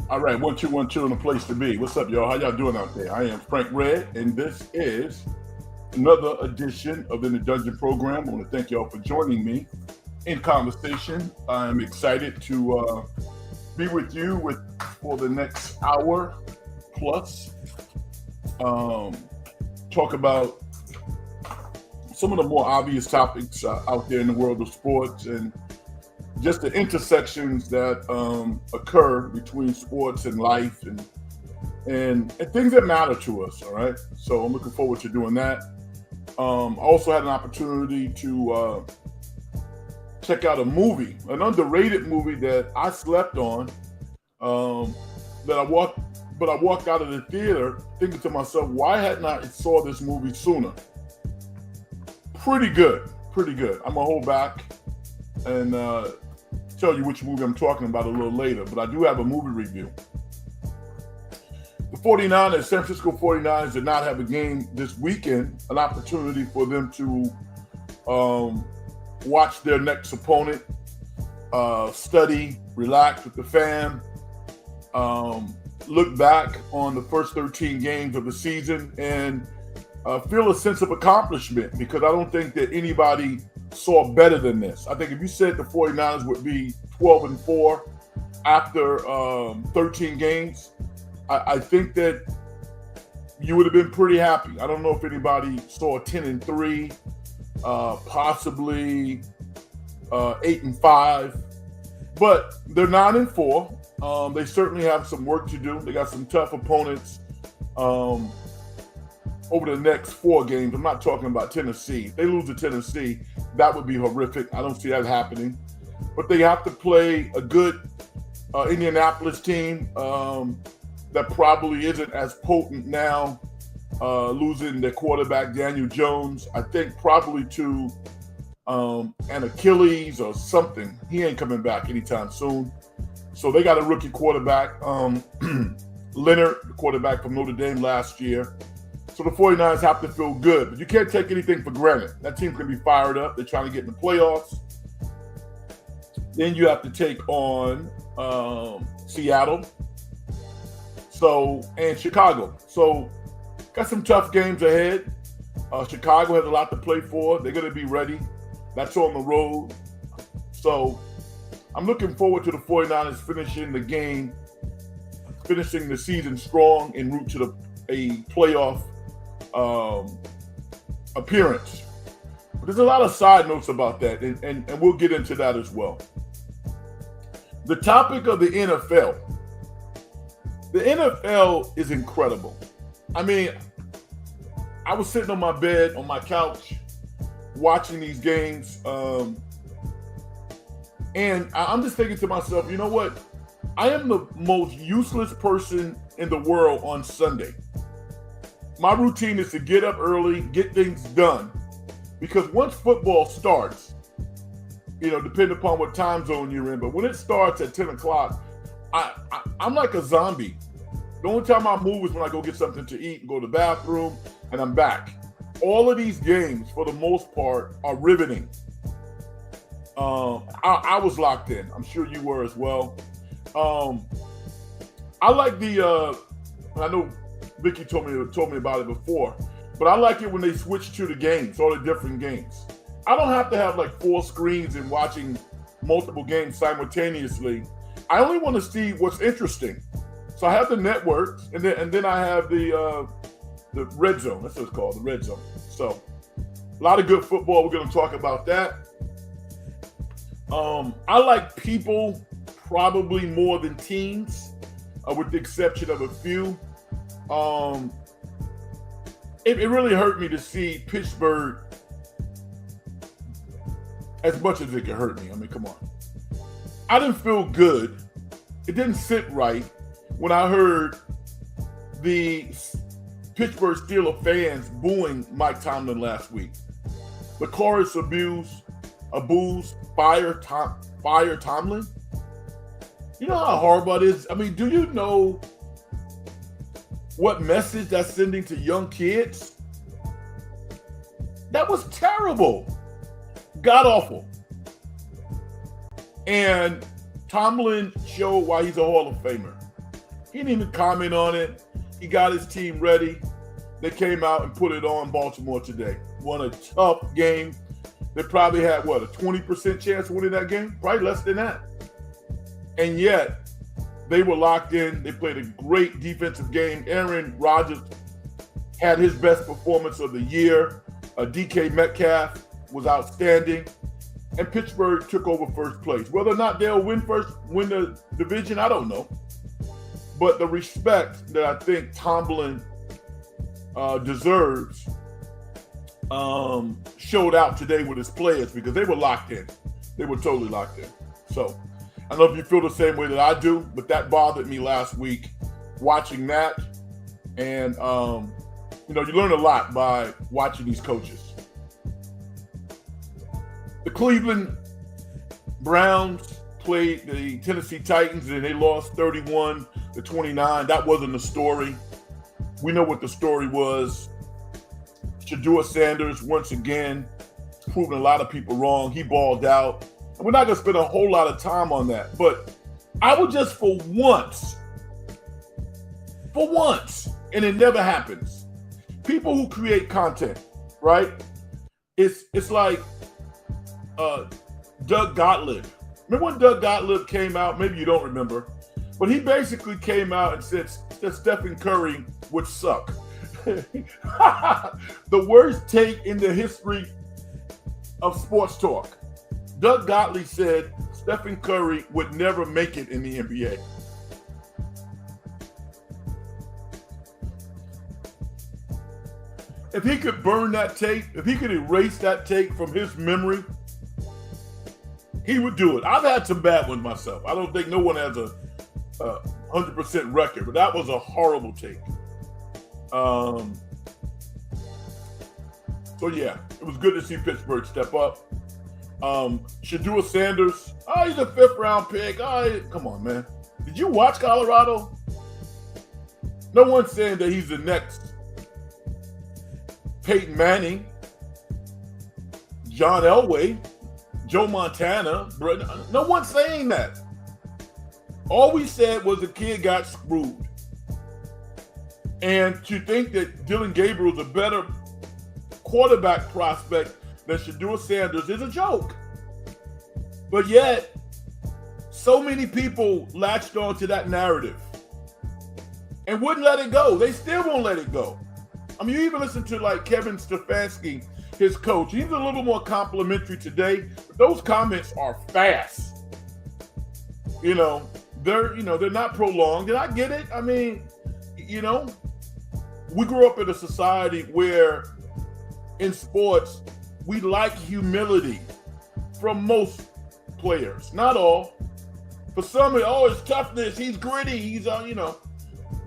All right, 1 2 1 2 and a place to be. What's up, y'all? How y'all doing out there? I am Frank Red, and this is another edition of the Dungeon program. I want to thank y'all for joining me in conversation. I'm excited to be with you for the next hour plus. Talk about some of the more obvious topics out there in the world of sports and just the intersections that occur between sports and life and things that matter to us. All right, so I'm looking forward to doing that. I also had an opportunity to check out a movie, an underrated movie that I slept on. That I walked out of the theater thinking to myself, why hadn't I saw this movie sooner? Pretty good. I'm gonna hold back and tell you which movie I'm talking about a little later, but I do have a movie review. The 49ers, San Francisco 49ers, did not have a game this weekend, an opportunity for them to watch their next opponent, study, relax with the fam, look back on the first 13 games of the season, and feel a sense of accomplishment, because I don't think that anybody saw better than this. I think if you said the 49ers would be 12-4 after 13 games, I think that you would have been pretty happy. I don't know if anybody saw 10-3, possibly 8-5, but they're 9-4. They certainly have some work to do. They got some tough opponents over the next 4 games. I'm not talking about Tennessee. If they lose to Tennessee, that would be horrific. I don't see that happening. But they have to play a good Indianapolis team that probably isn't as potent now, losing their quarterback, Daniel Jones. I think probably to an Achilles or something. He ain't coming back anytime soon. So they got a rookie quarterback, Leonard, the quarterback from Notre Dame last year. So the 49ers have to feel good, but you can't take anything for granted. That team can be fired up. They're trying to get in the playoffs. Then you have to take on Seattle, and Chicago. So got some tough games ahead. Chicago has a lot to play for. They're going to be ready. That's on the road. So I'm looking forward to the 49ers finishing the season strong en route to a playoff appearance. But there's a lot of side notes about that, and we'll get into that as well. The topic of the NFL. The NFL is incredible. I mean, I was sitting on my bed, on my couch, watching these games, and I'm just thinking to myself, you know what? I am the most useless person in the world on Sunday. My routine is to get up early, get things done. Because once football starts, depending upon what time zone you're in, but when it starts at 10 o'clock, I'm like a zombie. The only time I move is when I go get something to eat and go to the bathroom, and I'm back. All of these games, for the most part, are riveting. I was locked in. I'm sure you were as well. I like I know Vicky told me about it before, but I like it when they switch to the games, all the different games. I don't have to have like 4 screens and watching multiple games simultaneously. I only want to see what's interesting. So I have the networks, and then I have the red zone. That's what it's called, the red zone. So a lot of good football. We're going to talk about that. I like people probably more than teams, with the exception of a few. It really hurt me to see Pittsburgh, as much as it could hurt me. I mean, come on. I didn't feel good. It didn't sit right when I heard the Pittsburgh Steelers fans booing Mike Tomlin last week. The chorus of boos, fire Tomlin. You know how horrible it is? I mean, do you know what message that's sending to young kids? That was terrible. God awful. And Tomlin showed why he's a Hall of Famer. He didn't even comment on it. He got his team ready. They came out and put it on Baltimore today. Won a tough game. They probably had, a 20% chance of winning that game? Probably less than that. And yet, they were locked in. They played a great defensive game. Aaron Rodgers had his best performance of the year. DK Metcalf was outstanding. And Pittsburgh took over first place. Whether or not they'll win the division, I don't know. But the respect that I think Tomlin deserves showed out today with his players because they were locked in. They were totally locked in. So I don't know if you feel the same way that I do, but that bothered me last week watching that. And, you learn a lot by watching these coaches. The Cleveland Browns played the Tennessee Titans and they lost 31-29. That wasn't the story. We know what the story was. Shedeur Sanders, once again, proving a lot of people wrong. He balled out. And we're not going to spend a whole lot of time on that. But I would just for once, and it never happens, people who create content, right? It's like Doug Gottlieb. Remember when Doug Gottlieb came out? Maybe you don't remember. But he basically came out and said that Stephen Curry would suck. The worst take in the history of sports talk. Doug Gottlieb said Stephen Curry would never make it in the NBA. If he could burn that tape, if he could erase that tape from his memory, he would do it. I've had some bad ones myself. I don't think no one has a 100% record, but that was a horrible take. So yeah, it was good to see Pittsburgh step up. Shedeur Sanders, he's a 5th round pick. Come on, man. Did you watch Colorado? No one's saying that he's the next Peyton Manning, John Elway, Joe Montana. No one's saying that. All we said was the kid got screwed. And to think that Dylan Gabriel is a better quarterback prospect than Shedeur Sanders is a joke. But yet, so many people latched on to that narrative and wouldn't let it go. They still won't let it go. I mean, you even listen to like Kevin Stefanski, his coach. He's a little more complimentary today, but those comments are fast. They're not prolonged. And I get it. I mean, we grew up in a society where in sports, we like humility from most players. Not all. For some, it's toughness. He's gritty. He's,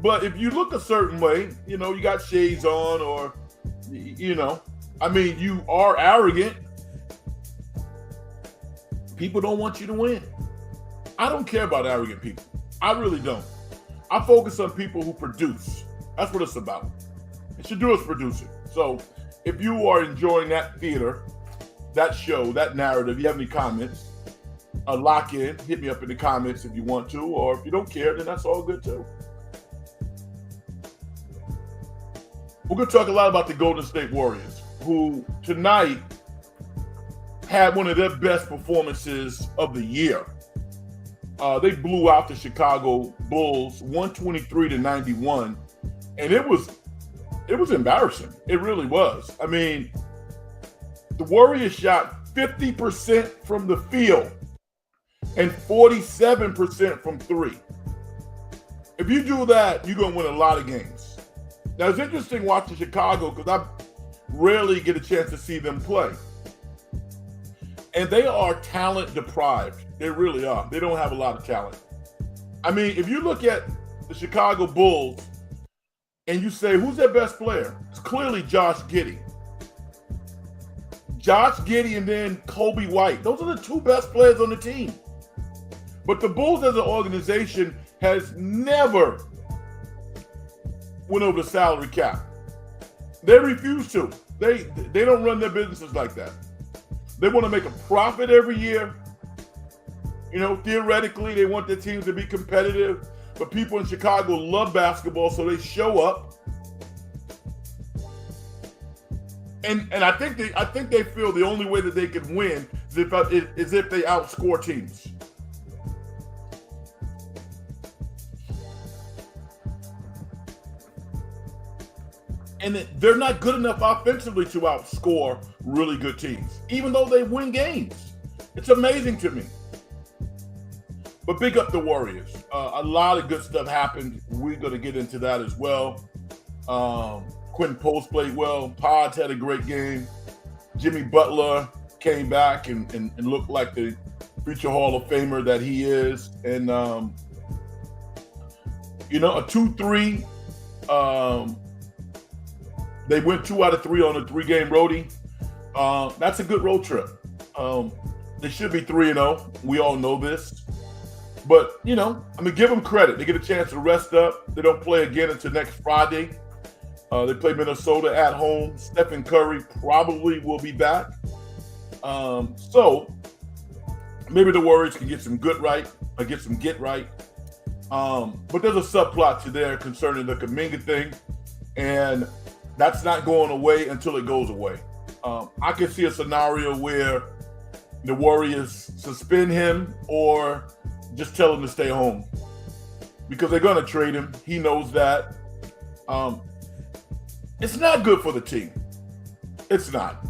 But if you look a certain way, you got shades on or, you are arrogant. People don't want you to win. I don't care about arrogant people. I really don't. I focus on people who produce. That's what it's about. And Shedeur's producing. So if you are enjoying that theater, that show, that narrative, you have any comments, lock in, hit me up in the comments if you want to, or if you don't care, then that's all good too. We're going to talk a lot about the Golden State Warriors, who tonight had one of their best performances of the year. They blew out the Chicago Bulls 123-91, and it was embarrassing. It really was. I mean, the Warriors shot 50% from the field and 47% from three. If you do that, you're going to win a lot of games. Now, it's interesting watching Chicago because I rarely get a chance to see them play. And they are talent deprived. They really are. They don't have a lot of talent. I mean, if you look at the Chicago Bulls and you say, who's their best player? It's clearly Josh Giddey. Josh Giddey and then Kobe White. Those are the two best players on the team. But the Bulls as an organization has never went over the salary cap. They refuse to. They don't run their businesses like that. They want to make a profit every year. Theoretically, they want their teams to be competitive. but people in Chicago love basketball, so they show up. And I think they feel the only way that they can win is if they outscore teams. And they're not good enough offensively to outscore really good teams, even though they win games. It's amazing to me. But big up the Warriors. A lot of good stuff happened. We're going to get into that as well. Quentin Post played well. Pods had a great game. Jimmy Butler came back and looked like the future Hall of Famer that he is. And, a 2-3. They went 2 out of 3 on a 3-game roadie. That's a good road trip. They should be 3-0. We all know this. But, give them credit. They get a chance to rest up. They don't play again until next Friday. They play Minnesota at home. Stephen Curry probably will be back. So maybe the Warriors can get some get right. But there's a subplot to there concerning the Kuminga thing. And that's not going away until it goes away. I can see a scenario where the Warriors suspend him or just tell him to stay home because they're going to trade him. He knows that. It's not good for the team. It's not.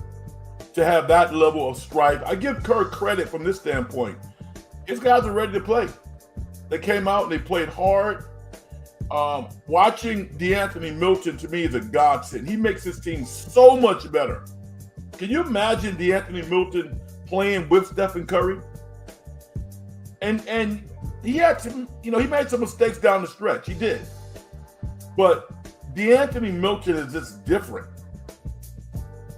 To have that level of strife. I give Kerr credit from this standpoint. His guys are ready to play. They came out and they played hard. Watching DeAnthony Milton to me is a godsend. He makes his team so much better. Can you imagine DeAnthony Milton playing with Stephen Curry? And he had some, he made some mistakes down the stretch. He did. But DeAnthony Milton is just different.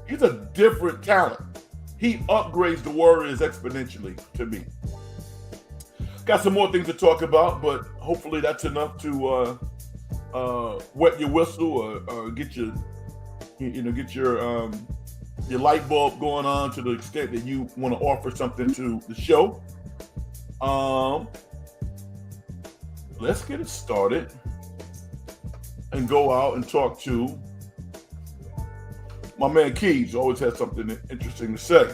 He's a different talent. He upgrades the Warriors exponentially to me. Got some more things to talk about, but hopefully that's enough to wet your whistle or get your light bulb going on to the extent that you want to offer something to the show. Let's get it started and go out and talk to my man Keys. Always has something interesting to say.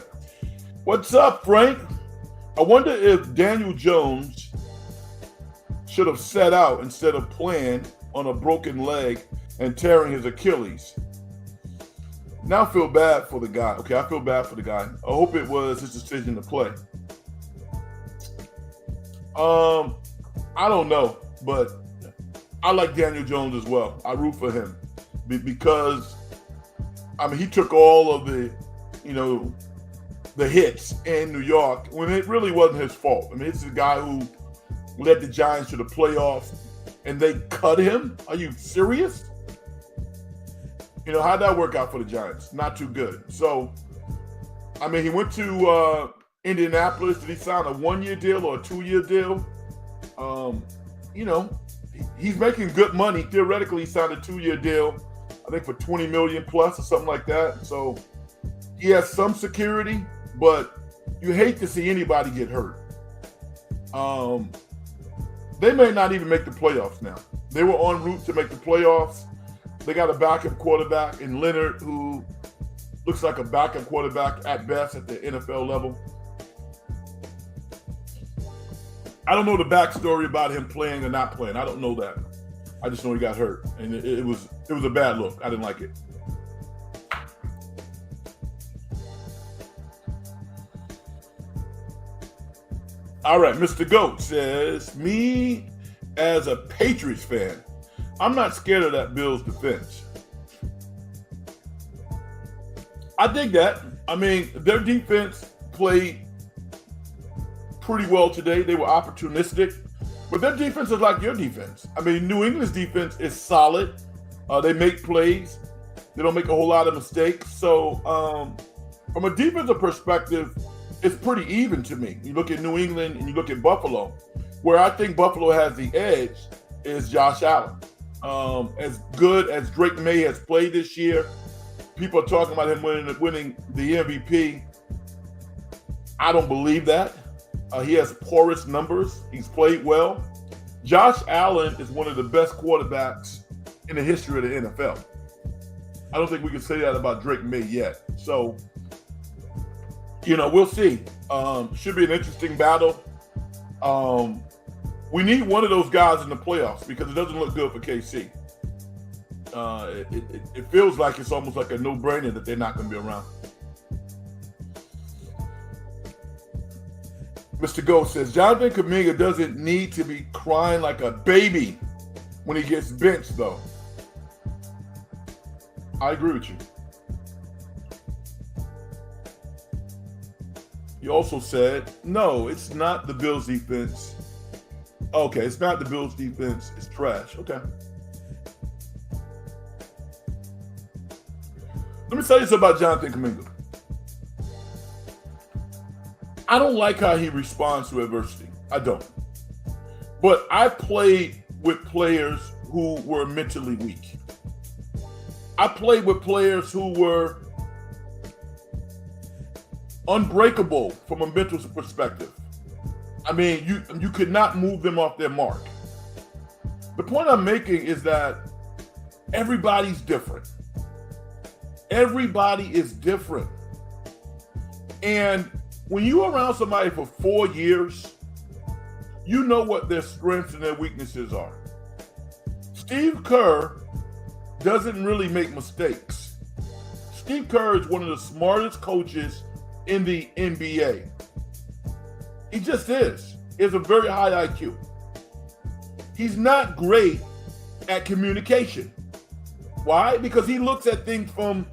What's up, Frank? I wonder if Daniel Jones should have set out instead of playing on a broken leg and tearing his Achilles. Now I feel bad for the guy. Okay, I feel bad for the guy. I hope it was his decision to play. I don't know, but I like Daniel Jones as well. I root for him because, he took all of the hits in New York when it really wasn't his fault. It's the guy who led the Giants to the playoffs and they cut him. Are you serious? How'd that work out for the Giants? Not too good. So, he went to Indianapolis. Did he sign a 1-year deal or a 2-year deal? He's making good money. Theoretically, he signed a 2-year deal, I think for $20 million plus or something like that. So he has some security, but you hate to see anybody get hurt. They may not even make the playoffs now. They were en route to make the playoffs. They got a backup quarterback in Leonard who looks like a backup quarterback at best at the NFL level. I don't know the backstory about him playing or not playing. I don't know that. I just know he got hurt, and it was a bad look. I didn't like it. All right, Mr. Goat says, me as a Patriots fan, I'm not scared of that Bills defense. I dig that. Their defense played pretty well today. They were opportunistic, but their defense is like your defense. New England's defense is solid. They make plays. They don't make a whole lot of mistakes. So from a defensive perspective, it's pretty even to me. You look at New England and you look at Buffalo. Where I think Buffalo has the edge is Josh Allen. As good as Drake May has played this year, people are talking about him winning the MVP. I don't believe that. He has porous numbers. He's played well. Josh Allen is one of the best quarterbacks in the history of the NFL. I don't think we can say that about Drake May yet. So, we'll see. Should be an interesting battle. We need one of those guys in the playoffs because it doesn't look good for KC. It feels like it's almost like a no-brainer that they're not going to be around. Mr. Gold says, Jonathan Kuminga doesn't need to be crying like a baby when he gets benched, though. I agree with you. He also said, no, it's not the Bills defense. Okay, it's not the Bills defense. It's trash. Okay. Let me tell you something about Jonathan Kuminga. I don't like how he responds to adversity. I don't. But I played with players who were mentally weak. I played with players who were unbreakable from a mental perspective. I mean, you could not move them off their mark. The point I'm making is that everybody's different. Everybody is different. And when you're around somebody for 4 years, you know what their strengths and their weaknesses are. Steve Kerr doesn't really make mistakes. Steve Kerr is one of the smartest coaches in the NBA. He just is. He has a very high IQ. He's not great at communication. Why? Because he looks at things from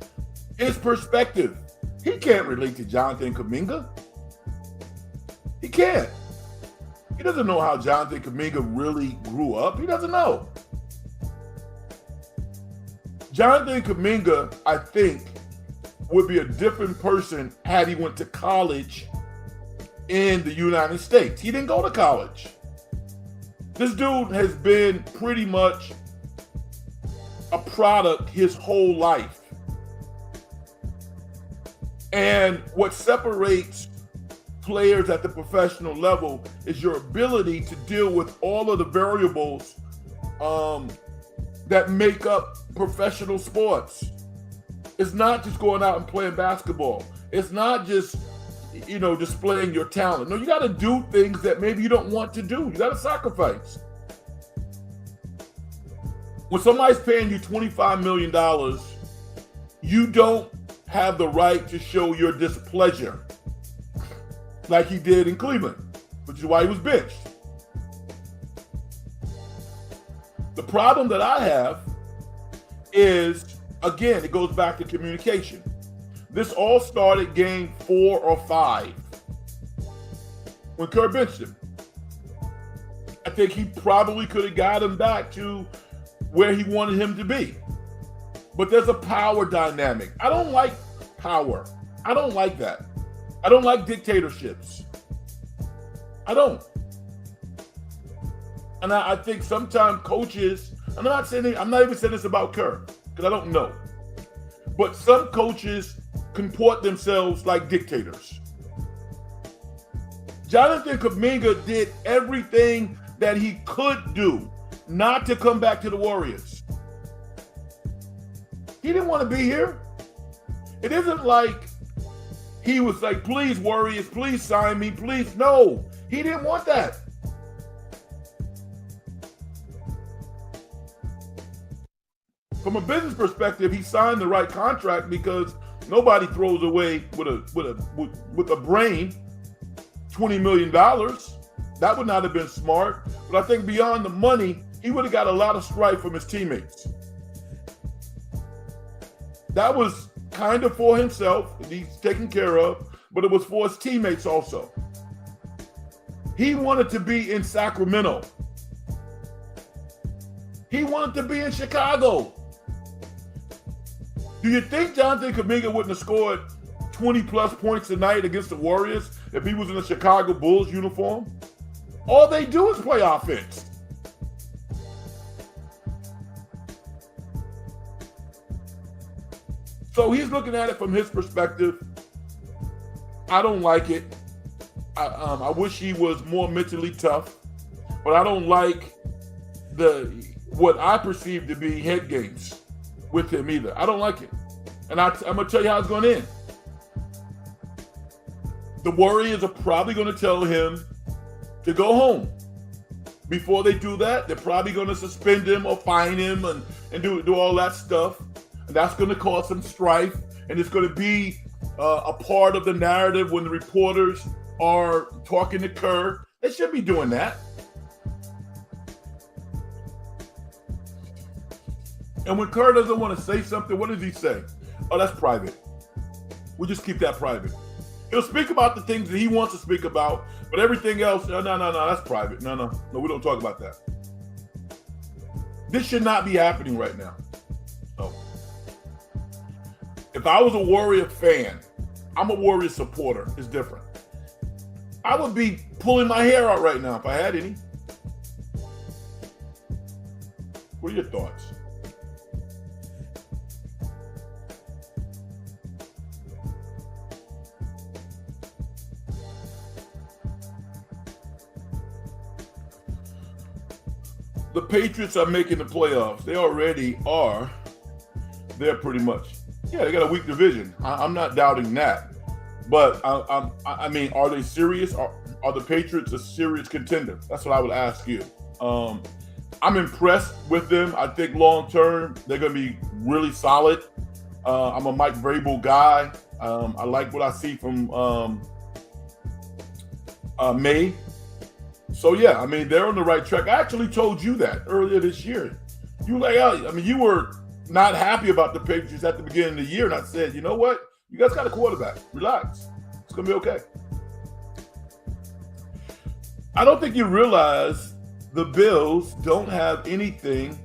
his perspective. He can't relate to Jonathan Kuminga. He can't. He doesn't know how Jonathan Kuminga really grew up. He doesn't know. Jonathan Kuminga, I think, would be a different person had he went to college in the United States. He didn't go to college. This dude has been pretty much a product his whole life. And what separates players at the professional level is your ability to deal with all of the variables that make up professional sports. It's not just going out and playing basketball. It's not just, displaying your talent. No, you got to do things that maybe you don't want to do. You got to sacrifice. When somebody's paying you $25 million, you don't have the right to show your displeasure like he did in Cleveland, which is why he was benched. The problem that I have is, again, it goes back to communication. This all started game 4 or 5 when Kerr benched him. I think he probably could have got him back to where he wanted him to be. But there's a power dynamic. I don't like power. I don't like that. I don't like dictatorships. I don't. And I think sometimes coaches, I'm not even saying this about Kerr, because I don't know. But some coaches comport themselves like dictators. Jonathan Kuminga did everything that he could do not to come back to the Warriors. He didn't want to be here. It isn't like he was like, please, Warriors, please sign me, please. No, he didn't want that. From a business perspective, he signed the right contract because nobody throws away with a brain $20 million. That would not have been smart. But I think beyond the money, he would have got a lot of strife from his teammates. That was kind of for himself, he's taken care of, but it was for his teammates also. He wanted to be in Sacramento. He wanted to be in Chicago. Do you think Jonathan Kuminga wouldn't have scored 20-plus points a night against the Warriors if he was in a Chicago Bulls uniform? All they do is play offense. So he's looking at it from his perspective. I don't like it. I wish he was more mentally tough. but I don't like what I perceive to be head games with him either. I don't like it. And I'm going to tell you how it's going to end. The Warriors are probably going to tell him to go home. Before they do that, they're probably going to suspend him or fine him and do all that stuff. And that's going to cause some strife. And it's going to be a part of the narrative when the reporters are talking to Kerr. They should be doing that. And when Kerr doesn't want to say something, what does he say? Oh, that's private. We'll just keep that private. He'll speak about the things that he wants to speak about, but everything else, no, that's private. No, we don't talk about that. This should not be happening right now. So, if I was a Warrior fan, I'm a Warrior supporter. It's different. I would be pulling my hair out right now if I had any. What are your thoughts? The Patriots are making the playoffs. They already are. They're pretty much. Yeah, they got a weak division. I'm not doubting that. But, I mean, are they serious? Are the Patriots a serious contender? That's what I would ask you. I'm impressed with them. I think long-term, they're going to be really solid. I'm a Mike Vrabel guy. I like what I see from May. So, yeah, I mean, they're on the right track. I actually told you that earlier this year. You were like, I mean, you were not happy about the Patriots at the beginning of the year. And I said, you know what? You guys got a quarterback. Relax. It's going to be okay. I don't think you realize the Bills don't have anything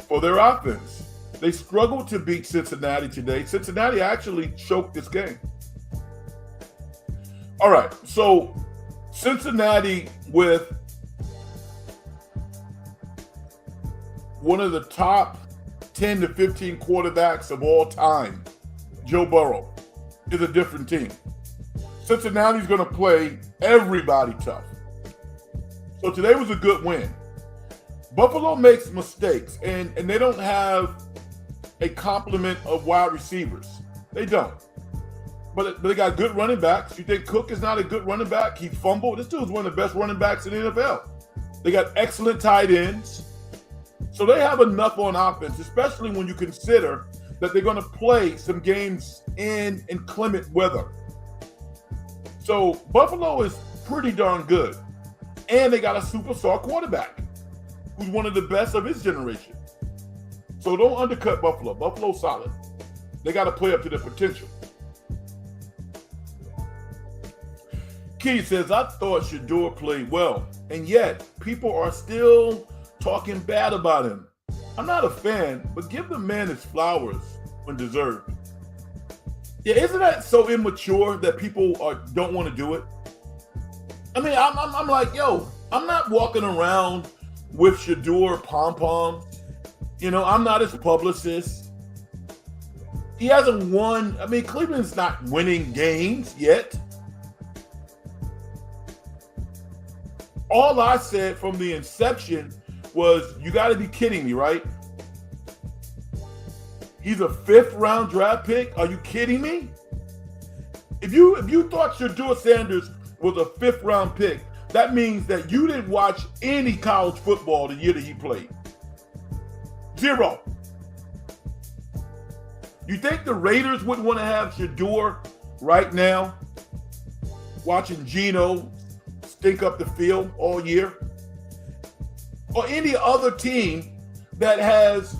for their offense. They struggled to beat Cincinnati today. Cincinnati actually choked this game. All right, so Cincinnati with one of the top 10 to 15 quarterbacks of all time, Joe Burrow, is a different team. Cincinnati's going to play everybody tough. So today was a good win. Buffalo makes mistakes, and they don't have a complement of wide receivers. They don't. But they got good running backs. You think Cook is not a good running back? He fumbled. This dude's one of the best running backs in the NFL. They got excellent tight ends. So they have enough on offense, especially when you consider that they're going to play some games in inclement weather. So Buffalo is pretty darn good. And they got a superstar quarterback who's one of the best of his generation. So don't undercut Buffalo. Buffalo's solid. They got to play up to their potential. Keith says, I thought Shedeur played well, and yet people are still talking bad about him. I'm not a fan, but give the man his flowers when deserved. Yeah, isn't that so immature that people don't want to do it? I mean, I'm like, yo, I'm not walking around with Shedeur pom-poms. You know, I'm not his publicist. He hasn't won. I mean, Cleveland's not winning games yet. All I said from the inception was, you got to be kidding me, right? He's a 5th-round draft pick? Are you kidding me? If you thought Shedeur Sanders was a 5th-round pick, that means that you didn't watch any college football the year that he played. 0. You think the Raiders wouldn't want to have Shedeur right now, watching Geno stink up the field all year? Or any other team that has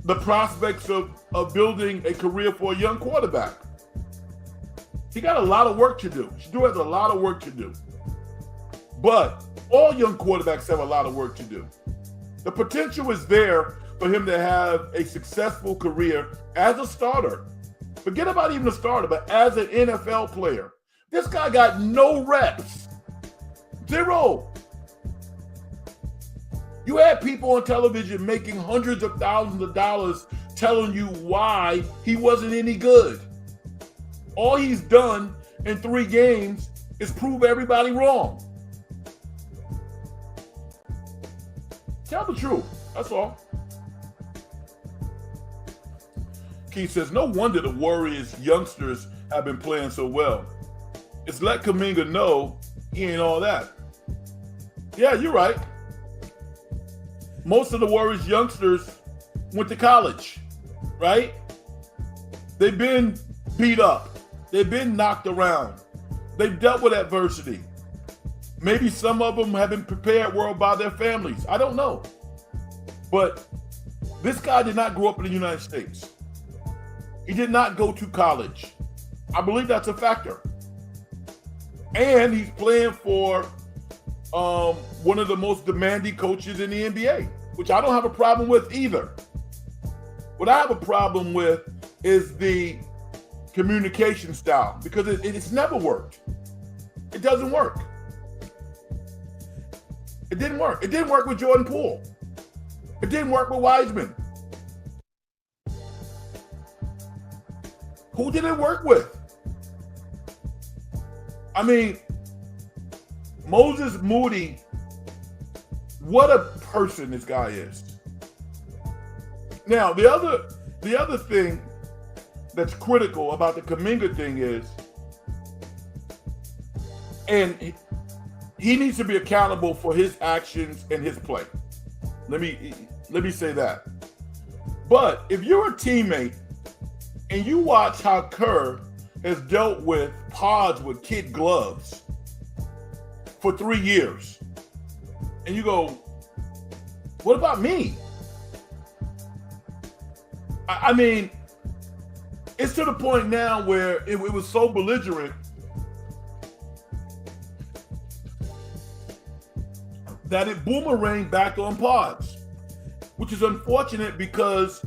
the prospects of building a career for a young quarterback? He got a lot of work to do. Shedeur has a lot of work to do. But all young quarterbacks have a lot of work to do. The potential is there for him to have a successful career as a starter. Forget about even a starter, but as an NFL player. This guy got no reps. 0. You had people on television making hundreds of thousands of dollars telling you why he wasn't any good. All he's done in 3 games is prove everybody wrong. Tell the truth. That's all. Keith says, no wonder the Warriors youngsters have been playing so well. It's let Kuminga know he ain't all that. Yeah, you're right. Most of the Warriors youngsters went to college, right? They've been beat up. They've been knocked around. They've dealt with adversity. Maybe some of them have been prepared well by their families. I don't know. But this guy did not grow up in the United States. He did not go to college. I believe that's a factor. And he's playing for one of the most demanding coaches in the NBA, which I don't have a problem with either. What I have a problem with is the communication style, because it's never worked. It doesn't work. It didn't work. It didn't work with Jordan Poole. It didn't work with Wiseman. Who did it work with? I mean, Moses Moody, what a person this guy is. Now, the other thing that's critical about the Kuminga thing is, and he needs to be accountable for his actions and his play. Let me say that. But if you're a teammate and you watch how Kerr has dealt with pods with kid gloves for 3 years, and you go, what about me? I mean, it's to the point now where it was so belligerent that it boomeranged back on pods, which is unfortunate because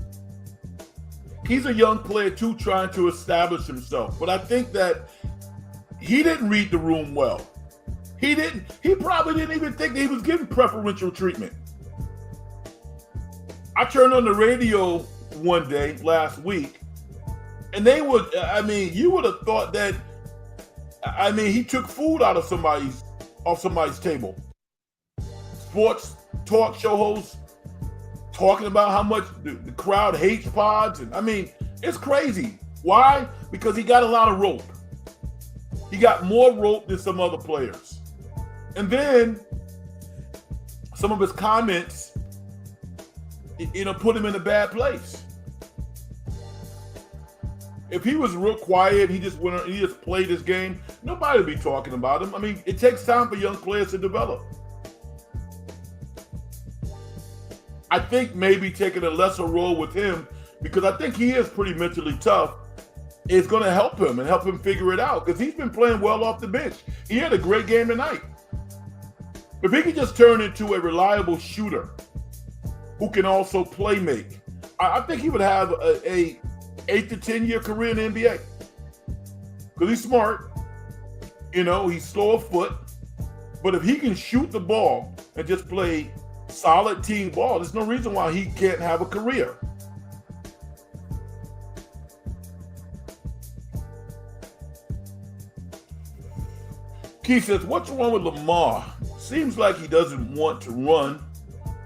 he's a young player too, trying to establish himself. But I think that he didn't read the room well. He probably didn't even think that he was getting preferential treatment. I turned on the radio one day last week, and they would, you would have thought that, he took food out of somebody's table. Sports talk show hosts talking about how much the crowd hates pods. And it's crazy. Why? Because he got a lot of rope. He got more rope than some other players. And then some of his comments, put him in a bad place. If he was real quiet, he just played his game, nobody would be talking about him. It takes time for young players to develop. I think maybe taking a lesser role with him, because I think he is pretty mentally tough, is going to help him and help him figure it out, because he's been playing well off the bench. He had a great game tonight. If he can just turn into a reliable shooter who can also play make, I think he would have a 8 to 10 year career in the NBA. Because he's smart, he's slow of foot, but if he can shoot the ball and just play solid team ball, there's no reason why he can't have a career. Keith says, what's wrong with Lamar? Seems like he doesn't want to run,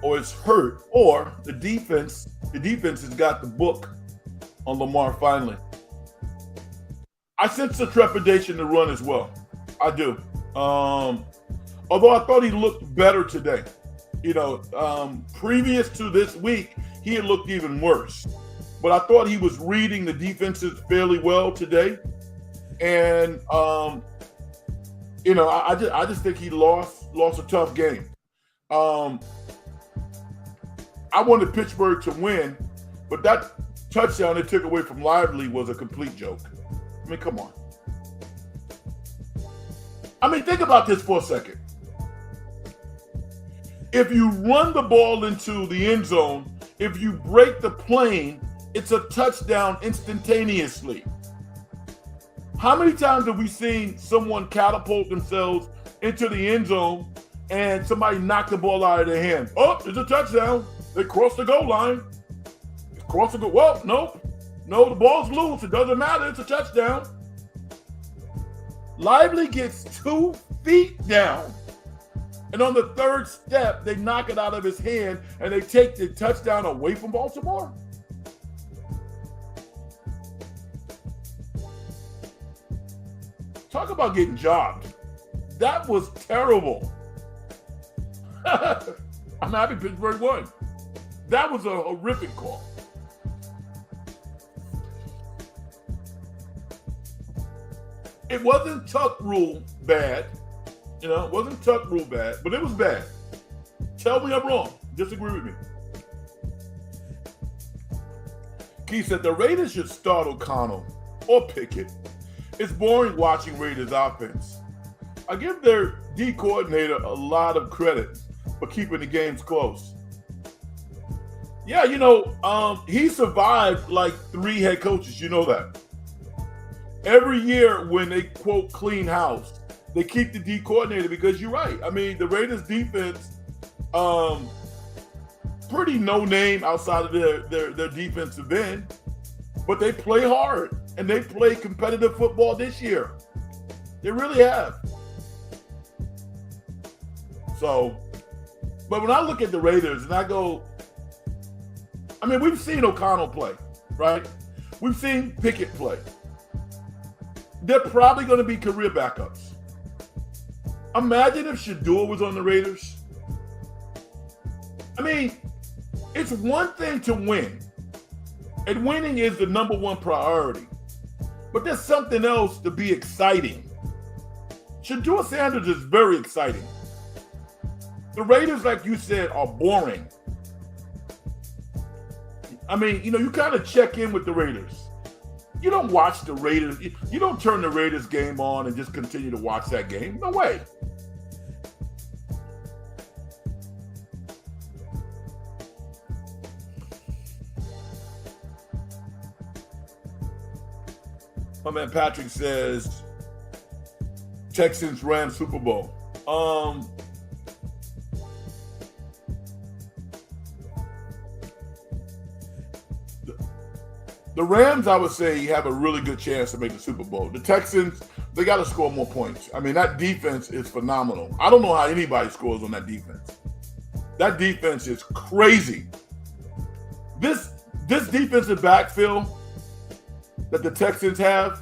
or is hurt, or the defense has got the book on Lamar finally. I sense the trepidation to run as well. I do. Although I thought he looked better today. Previous to this week, he had looked even worse. But I thought he was reading the defenses fairly well today. And, I just think he lost a tough game. I wanted Pittsburgh to win, but that touchdown they took away from Lively was a complete joke. Come on. Think about this for a second. If you run the ball into the end zone, if you break the plane, it's a touchdown instantaneously. How many times have we seen someone catapult themselves into the end zone and somebody knock the ball out of their hand? Oh, it's a touchdown. They crossed the goal line. Cross the goal. Well, no, the ball's loose. It doesn't matter. It's a touchdown. Lively gets 2 feet down And on the third step, they knock it out of his hand and they take the touchdown away from Baltimore? Talk about getting jobbed. That was terrible. I'm happy Pittsburgh won. That was a horrific call. It wasn't Tuck rule bad. You know, it wasn't Tuck rule bad, but it was bad. Tell me I'm wrong. Disagree with me. Keith said the Raiders should start O'Connell or Pickett. It's boring watching Raiders offense. I give their D coordinator a lot of credit for keeping the games close. Yeah, you know, he survived like 3 head coaches. You know that. Every year when they, quote, clean house, they keep the D coordinator because you're right. I mean, the Raiders defense, pretty no name outside of their defensive end, but they play hard and they play competitive football this year. They really have. So, but when I look at the Raiders and I go, I mean, we've seen O'Connell play, right? We've seen Pickett play. They're probably going to be career backups. Imagine if Shedeur was on the Raiders. I mean, it's one thing to win, and winning is the number one priority. But there's something else to be exciting. Shedeur Sanders is very exciting. The Raiders, like you said, are boring. I mean, you know, you kind of check in with the Raiders. You don't watch the Raiders. You don't turn the Raiders game on and just continue to watch that game. No way. My man Patrick says, Texans Rams Super Bowl. The Rams, I would say, have a really good chance to make the Super Bowl. The Texans, they got to score more points. I mean, that defense is phenomenal. I don't know how anybody scores on that defense. That defense is crazy. This defensive backfield that the Texans have,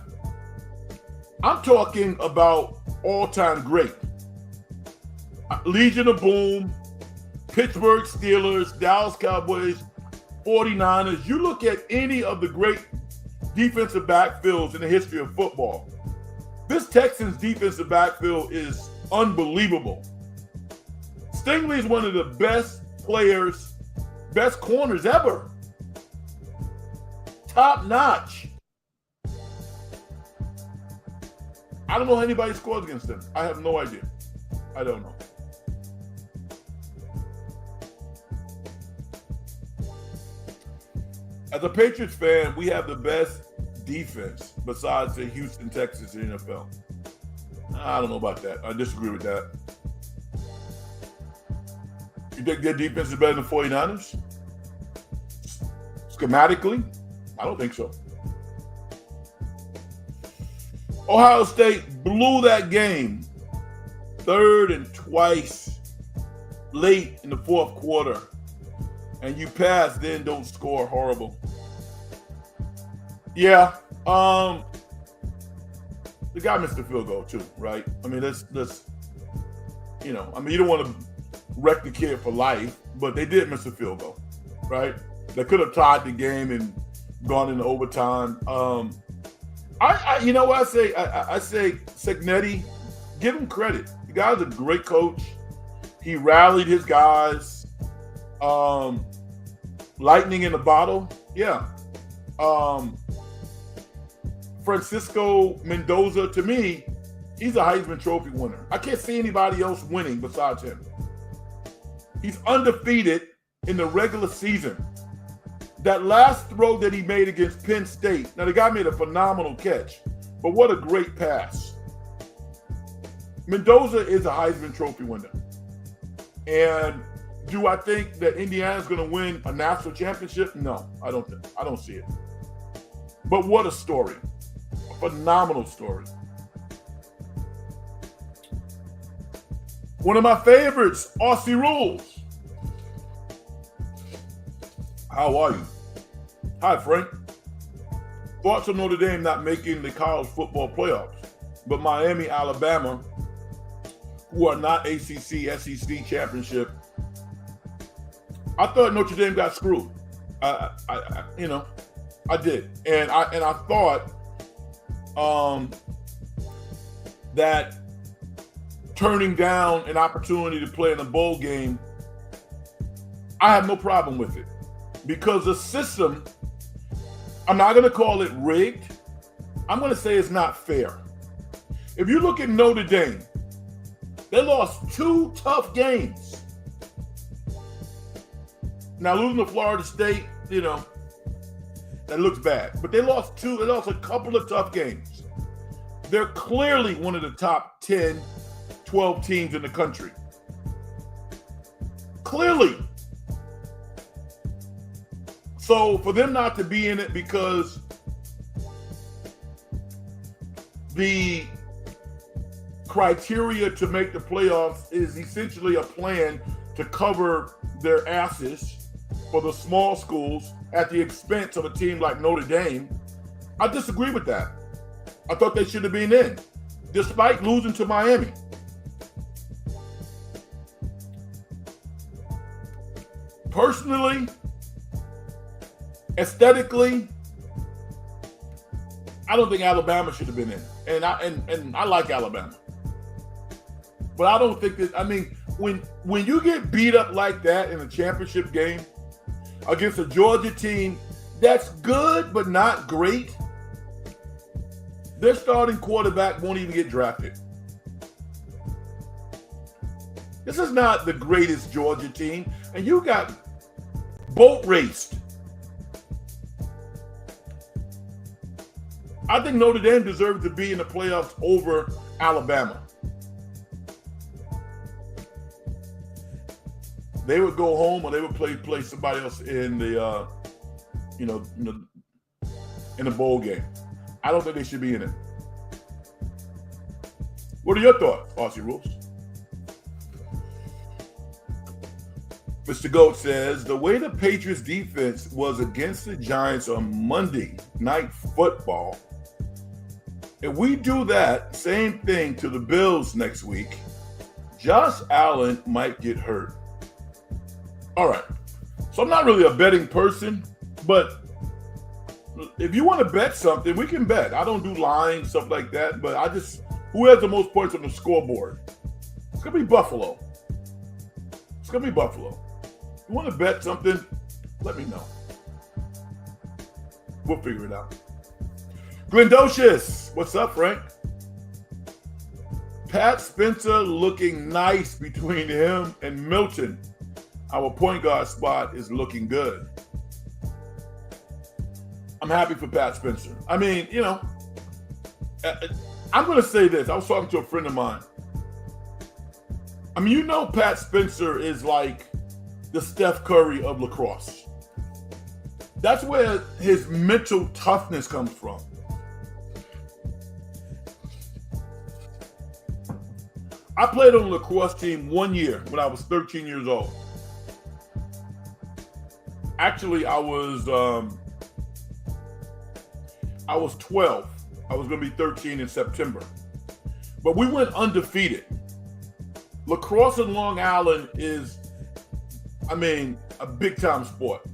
I'm talking about all-time great. Legion of Boom, Pittsburgh Steelers, Dallas Cowboys, 49ers. You look at any of the great defensive backfields in the history of football. This Texans defensive backfield is unbelievable. Stingley is one of the best players, best corners ever. Top notch. I don't know how anybody scores against them. I have no idea. I don't know. As a Patriots fan, we have the best defense besides the Houston Texans in the NFL. I don't know about that. I disagree with that. You think their defense is better than the 49ers? Schematically? I don't think so. Ohio State blew that game 3rd and twice late in the 4th quarter. And you pass, then don't score. Horrible. Yeah. The guy missed the field goal too, right? I mean, let's you know, I mean, you don't want to wreck the kid for life, but they did miss a field goal, right? They could have tied the game and gone into overtime. You know what I say? I say Cignetti, give him credit. The guy's a great coach. He rallied his guys. Lightning in the bottle, yeah. Francisco Mendoza, to me, he's a Heisman Trophy winner. I can't see anybody else winning besides him. He's undefeated in the regular season. That last throw that he made against Penn State, now the guy made a phenomenal catch, but what a great pass. Mendoza is a Heisman Trophy winner. And do I think that Indiana's going to win a national championship? No, I don't see it. But what a story. A phenomenal story. One of my favorites, Aussie Rules. How are you? Hi, Frank. Thoughts on Notre Dame not making the college football playoffs, but Miami, Alabama, who are not ACC, SEC championship. I thought Notre Dame got screwed. I did, and I thought that turning down an opportunity to play in a bowl game, I have no problem with it because the system. I'm not going to call it rigged. I'm going to say it's not fair. If you look at Notre Dame, they lost 2 tough games. Now losing to Florida State, that looks bad. But they lost a couple of tough games. They're clearly one of the top 10, 12 teams in the country. Clearly. So for them not to be in it because the criteria to make the playoffs is essentially a plan to cover their asses for the small schools at the expense of a team like Notre Dame, I disagree with that. I thought they should have been in, despite losing to Miami. Personally, aesthetically, I don't think Alabama should have been in, and I like Alabama, but I don't think that. I mean, when you get beat up like that in a championship game against a Georgia team that's good but not great, their starting quarterback won't even get drafted. This is not the greatest Georgia team, and you got boat raced. I think Notre Dame deserved to be in the playoffs over Alabama. They would go home, or they would play somebody else in the in the bowl game. I don't think they should be in it. What are your thoughts, Aussie Rules? Mr. Goat says, the way the Patriots defense was against the Giants on Monday Night Football, if we do that same thing to the Bills next week, Josh Allen might get hurt. All right. So I'm not really a betting person, but if you want to bet something, we can bet. I don't do lines, stuff like that, but who has the most points on the scoreboard? It's going to be Buffalo. It's going to be Buffalo. If you want to bet something, let me know. We'll figure it out. Glendocious, what's up, Frank? Pat Spencer looking nice between him and Milton. Our point guard spot is looking good. I'm happy for Pat Spencer. I mean, I'm going to say this. I was talking to a friend of mine. I mean, Pat Spencer is like the Steph Curry of lacrosse. That's where his mental toughness comes from. I played on a lacrosse team 1 year when I was 13 years old. Actually, I was 12. I was going to be 13 in September. But we went undefeated. Lacrosse in Long Island is, a big-time sport.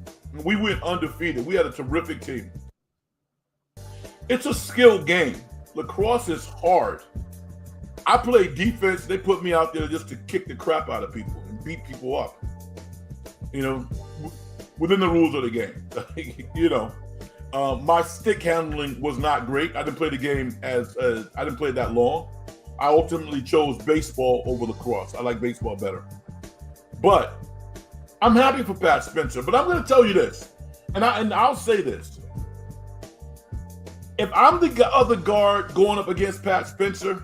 We went undefeated. We had a terrific team. It's a skill game. Lacrosse is hard. I played defense. They put me out there just to kick the crap out of people and beat people up. Within the rules of the game. My stick handling was not great. I didn't play the game I didn't play that long. I ultimately chose baseball over lacrosse. I like baseball better. But I'm happy for Pat Spencer. But I'm going to tell you this, and I'll say this. If I'm the other guard going up against Pat Spencer,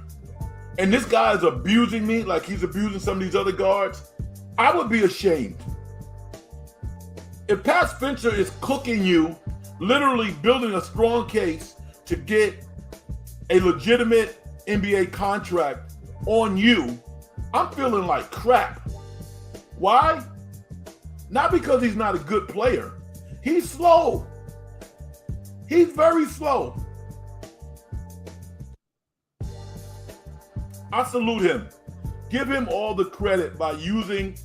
and this guy is abusing me like he's abusing some of these other guards, I would be ashamed. If Pat Spencer is cooking you, literally building a strong case to get a legitimate NBA contract on you, I'm feeling like crap. Why? Not because he's not a good player. He's slow. He's very slow. I salute him. Give him all the credit by using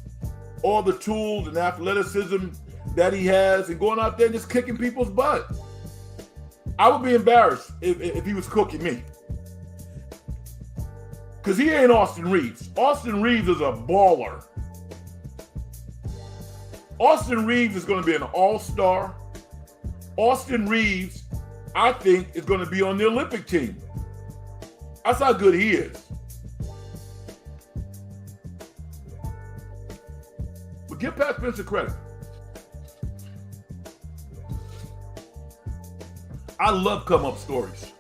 all the tools and athleticism that he has and going out there and just kicking people's butt. I would be embarrassed if he was cooking me. Because he ain't Austin Reeves. Austin Reeves is a baller. Austin Reeves is going to be an all-star. Austin Reeves, I think, is going to be on the Olympic team. That's how good he is. But give Pat Spencer credit. I love come-up stories.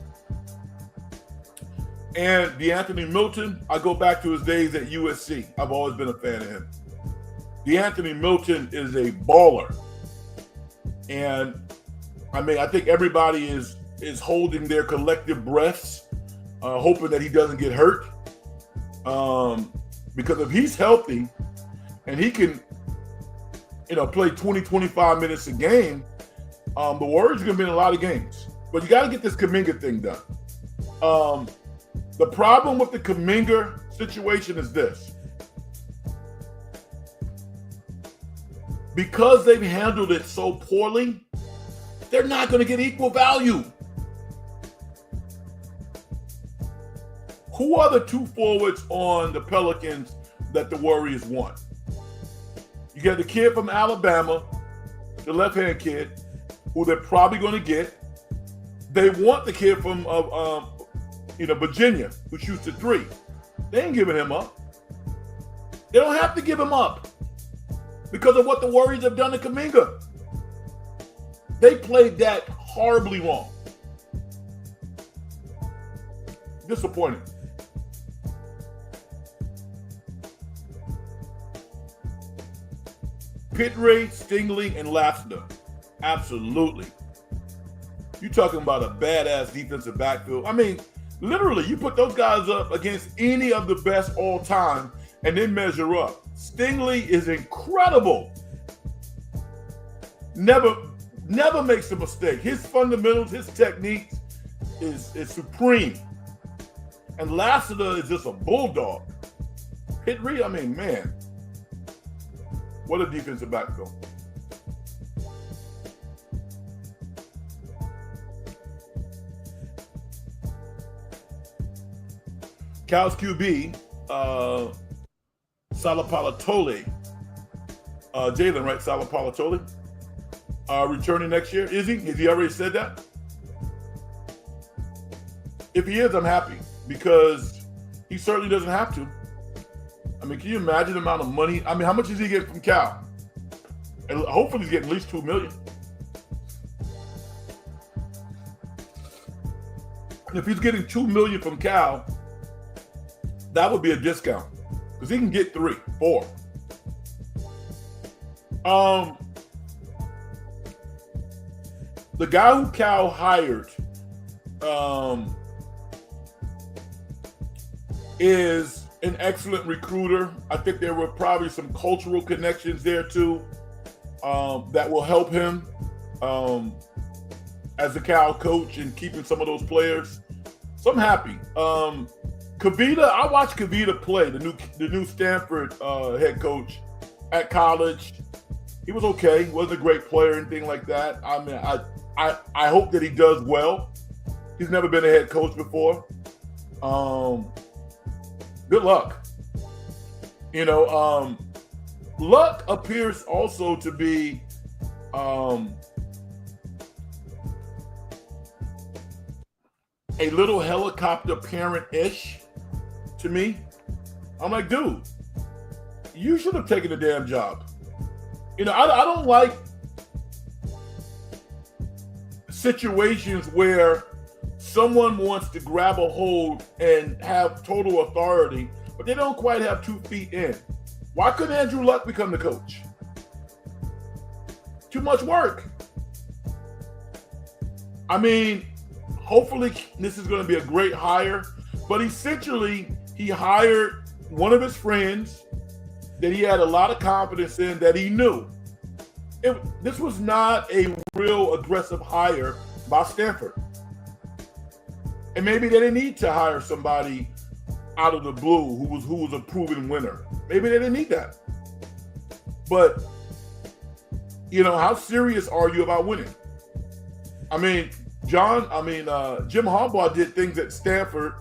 And DeAnthony Milton, I go back to his days at USC. I've always been a fan of him. DeAnthony Milton is a baller. And I mean, I think everybody is holding their collective breaths, hoping that he doesn't get hurt. Because if he's healthy and he can, play 20, 25 minutes a game, the Warriors are going to be in a lot of games. But you got to get this Kuminga thing done. The problem with the Kuminga situation is this. Because they've handled it so poorly, they're not going to get equal value. Who are the two forwards on the Pelicans that the Warriors want? You got the kid from Alabama, the left-hand kid, who they're probably going to get. They want the kid from Virginia, who shoots the three. They ain't giving him up. They don't have to give him up because of what the Warriors have done to Kuminga. They played that horribly wrong. Disappointing. Pitre, Stingley, and Lassiter. Absolutely. You're talking about a badass defensive backfield. I mean, literally, you put those guys up against any of the best all time, and they measure up. Stingley is incredible. Never makes a mistake. His fundamentals, his techniques is supreme. And Lassiter is just a bulldog. Pitre, I mean, man, what a defensive backfield. Cal's QB, Salapalatole, Jalen, right? Salapalatole, returning next year. Is he? Has he already said that? If he is, I'm happy because he certainly doesn't have to. I mean, can you imagine the amount of money? I mean, how much is he getting from Cal? And hopefully he's getting at least $2 million. And if he's getting $2 million from Cal, that would be a discount because he can get 3, 4. The guy who Cal hired is an excellent recruiter. I think there were probably some cultural connections there too that will help him as a Cal coach and keeping some of those players. So I'm happy. Kavita, I watched Kavita play, the new Stanford head coach at college. He was okay. He wasn't a great player or anything like that. I mean, I hope that he does well. He's never been a head coach before. Good luck. Luck appears also to be a little helicopter parent-ish to me. I'm like, dude, you should have taken the damn job. I don't like situations where someone wants to grab a hold and have total authority, but they don't quite have 2 feet in. Why couldn't Andrew Luck become the coach? Too much work. I mean, hopefully this is going to be a great hire, but essentially he hired one of his friends that he had a lot of confidence in, that he knew. This was not a real aggressive hire by Stanford. And maybe they didn't need to hire somebody out of the blue who was a proven winner. Maybe they didn't need that. But, how serious are you about winning? I mean, Jim Harbaugh did things at Stanford,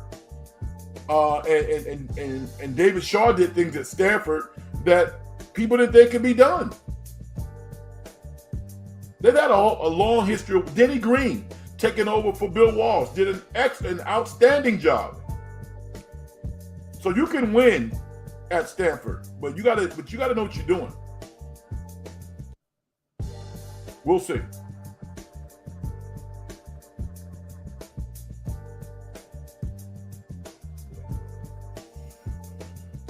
and David Shaw did things at Stanford that people didn't think could be done. They've had a long history. Denny Green taking over for Bill Walsh did an outstanding job. So you can win at Stanford, but you gotta know what you're doing. We'll see.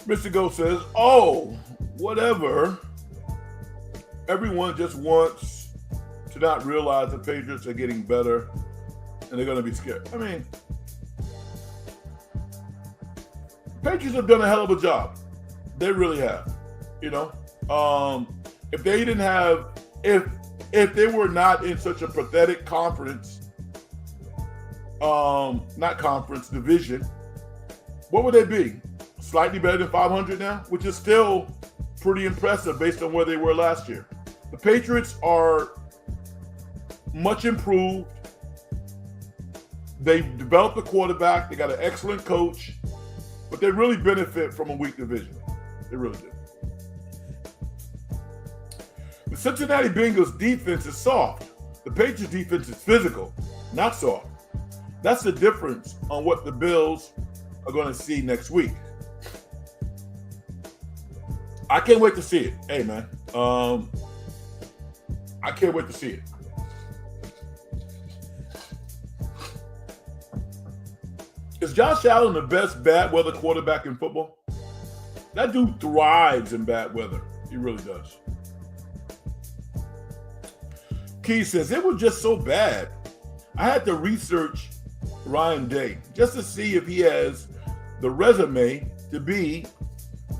Mr. Go says, "Oh, whatever. Everyone just wants to not realize the Patriots are getting better and they're going to be scared." I mean, the Patriots have done a hell of a job. They really have. If they didn't have, if they were not in such a pathetic division, what would they be? Slightly better than 500 now, which is still pretty impressive based on where they were last year. The Patriots are much improved. They developed a quarterback. They got an excellent coach, but they really benefit from a weak division. They really do. The Cincinnati Bengals defense is soft. The Patriots defense is physical, not soft. That's the difference on what the Bills are going to see next week. I can't wait to see it. Hey, man. I can't wait to see it. Is Josh Allen the best bad weather quarterback in football? That dude thrives in bad weather. He really does. Key says, "It was just so bad. I had to research Ryan Day just to see if he has the resume to be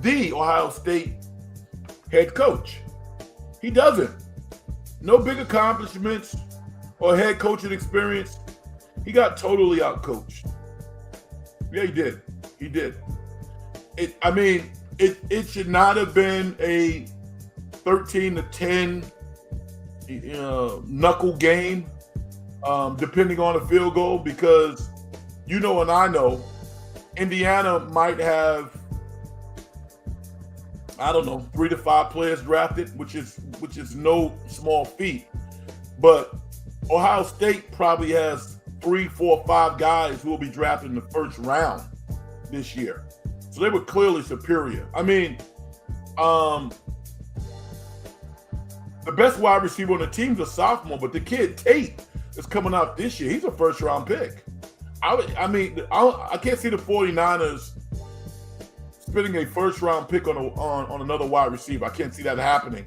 the Ohio State head coach. He doesn't. No big accomplishments or head coaching experience. He got totally outcoached." Yeah, he did. He did. It should not have been a 13-10 knuckle game, depending on a field goal, because and I know Indiana might have, 3 to 5 players drafted, which is no small feat. But Ohio State probably has 3, 4, 5 guys who will be drafted in the first round this year. So they were clearly superior. The best wide receiver on the team's a sophomore, but the kid Tate is coming out this year. He's a first-round pick. I can't see the 49ers spending a first-round pick on another wide receiver. I can't see that happening.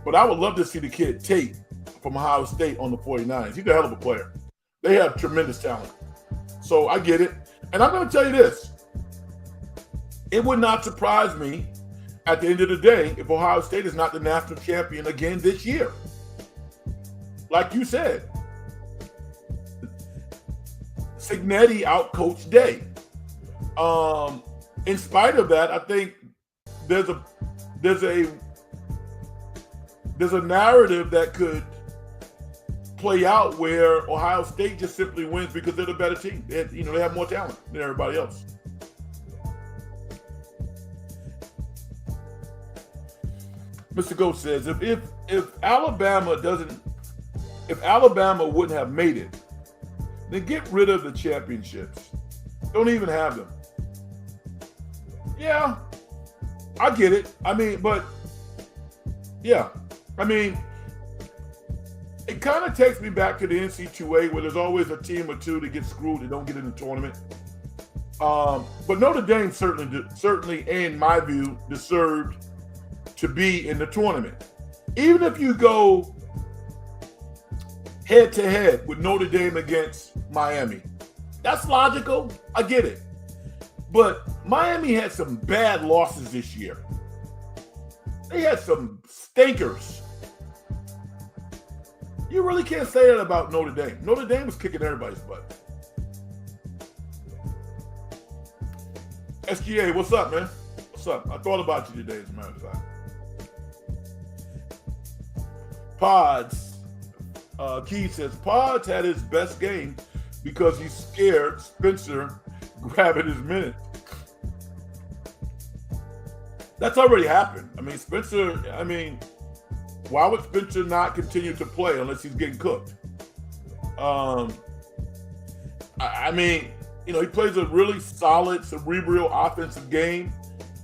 But I would love to see the kid Tate from Ohio State on the 49ers. He's a hell of a player. They have tremendous talent. So I get it. And I'm going to tell you this. It would not surprise me at the end of the day if Ohio State is not the national champion again this year. Like you said, Cignetti outcoached Day. In spite of that, I think there's a narrative that could play out where Ohio State just simply wins because they're the better team. They have more talent than everybody else. Mr. Goat says, if Alabama wouldn't have made it, then get rid of the championships. Don't even have them. Yeah, I get it. It kind of takes me back to the NC2A where there's always a team or two that get screwed that don't get in the tournament. But Notre Dame certainly, in my view, deserved to be in the tournament. Even if you go head-to-head with Notre Dame against Miami, that's logical. I get it. But Miami had some bad losses this year. They had some stinkers. You really can't say that about Notre Dame. Notre Dame was kicking everybody's butt. SGA, what's up, man? What's up? I thought about you today, as a matter of fact. Pods. Keith says, Pods had his best game because he scared Spencer grabbing his minute. That's already happened. I mean, Spencer, why would Spencer not continue to play unless he's getting cooked? He plays a really solid, cerebral offensive game.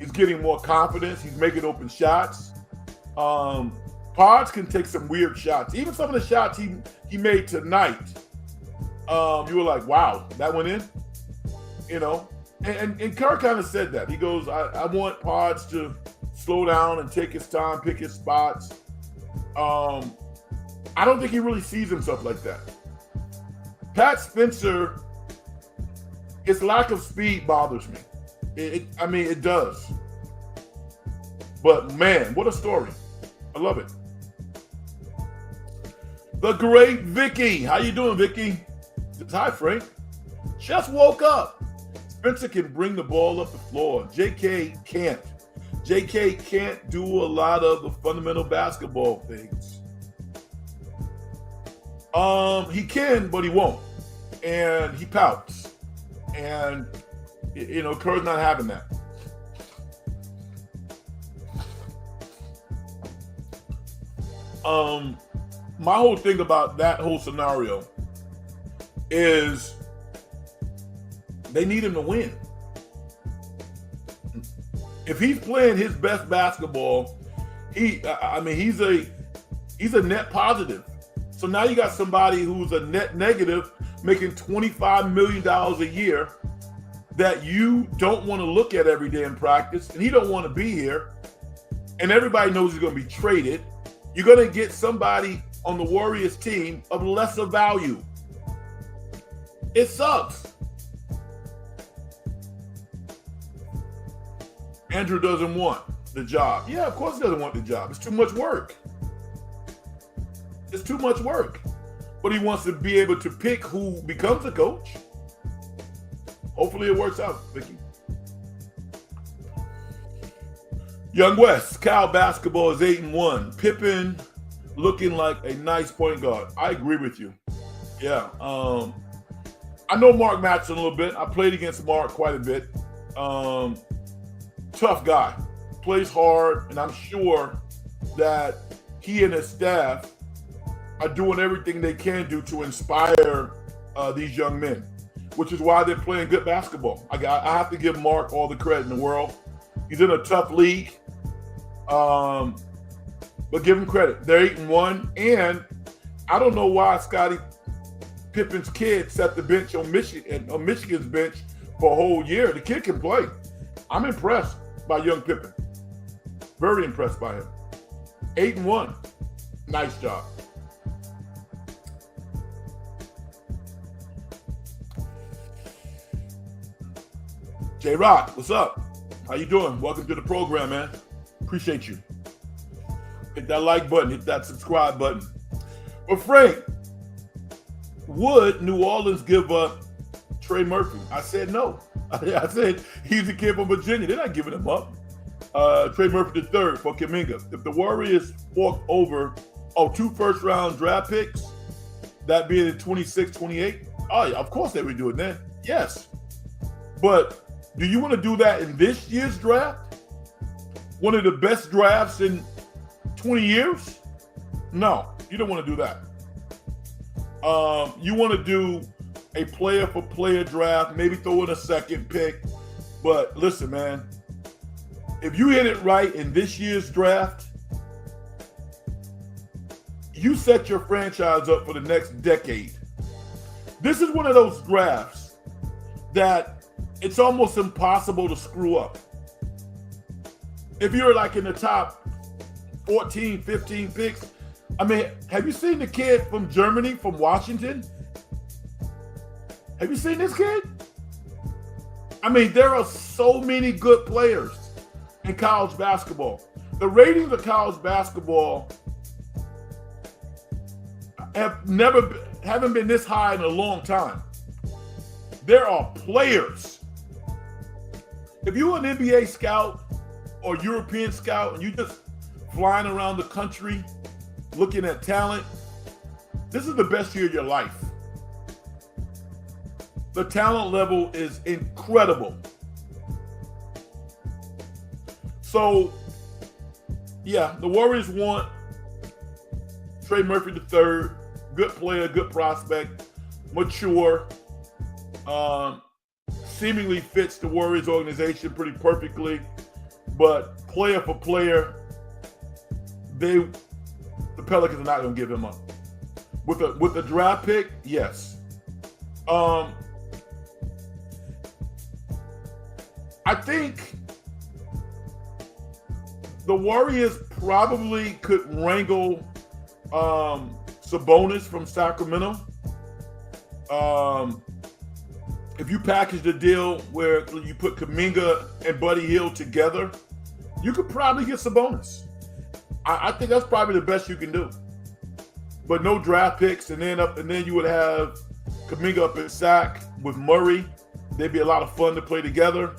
He's getting more confidence. He's making open shots. Pods can take some weird shots. Even some of the shots he made tonight, you were like, wow, that went in? And Kerr kind of said that. He goes, I want Pods to slow down and take his time, pick his spots. I don't think he really sees himself like that. Pat Spencer, his lack of speed bothers me. It does. But man, what a story. I love it. The great Vicky. How you doing, Vicky? Hi, Frank. Just woke up. Spencer can bring the ball up the floor. JK can't. JK can't do a lot of the fundamental basketball things. He can, but he won't. And he pouts. And, Kerr's not having that. My whole thing about that whole scenario is they need him to win. If he's playing his best basketball, he's a net positive. So now you got somebody who's a net negative making $25 million a year that you don't want to look at every day in practice, and he don't want to be here, and everybody knows he's going to be traded. You're going to get somebody on the Warriors team of lesser value. It sucks. Andrew doesn't want the job. Yeah, of course he doesn't want the job. It's too much work. It's too much work. But he wants to be able to pick who becomes a coach. Hopefully it works out, Vicky. Young West, Cal basketball is 8-1. Pippen looking like a nice point guard. I agree with you. Yeah. I know Mark Matson a little bit. I played against Mark quite a bit. Tough guy. Plays hard, and I'm sure that he and his staff are doing everything they can do to inspire these young men, which is why they're playing good basketball. I have to give Mark all the credit in the world. He's in a tough league, but give him credit. They're 8-1, and I don't know why Scottie Pippen's kid set the bench on Michigan's bench for a whole year. The kid can play. I'm impressed by young Pippen. Very impressed by him. 8-1. Nice job. J-Rock, what's up? How you doing? Welcome to the program, man. Appreciate you. Hit that like button. Hit that subscribe button. But Frank, would New Orleans give up Trey Murphy? I said no. I said he's a kid from Virginia. They're not giving him up. Trey Murphy III for Kuminga. If the Warriors fork over 2 first-round draft picks, that being in 26, 28, oh yeah, of course they would do it then. Yes. But do you want to do that in this year's draft? One of the best drafts in 20 years? No, you don't want to do that. You want to do a player-for-player draft, maybe throw in a second pick. But listen, man, if you hit it right in this year's draft, you set your franchise up for the next decade. This is one of those drafts that it's almost impossible to screw up. If you're like in the top 14, 15 picks, I mean, have you seen the kid from Germany, from Washington? Have you seen this kid? I mean, there are so many good players in college basketball. The ratings of college basketball haven't been this high in a long time. There are players. If you're an NBA scout or European scout and you just flying around the country looking at talent, this is the best year of your life. The talent level is incredible. So, yeah, the Warriors want Trey Murphy III, good player, good prospect, mature, seemingly fits the Warriors organization pretty perfectly, but player for player, the Pelicans are not going to give him up. With the draft pick, yes. I think the Warriors probably could wrangle Sabonis from Sacramento. If you package the deal where you put Kuminga and Buddy Hield together, you could probably get Sabonis. I think that's probably the best you can do. But no draft picks, and then you would have Kuminga up at Sac with Murray. They'd be a lot of fun to play together.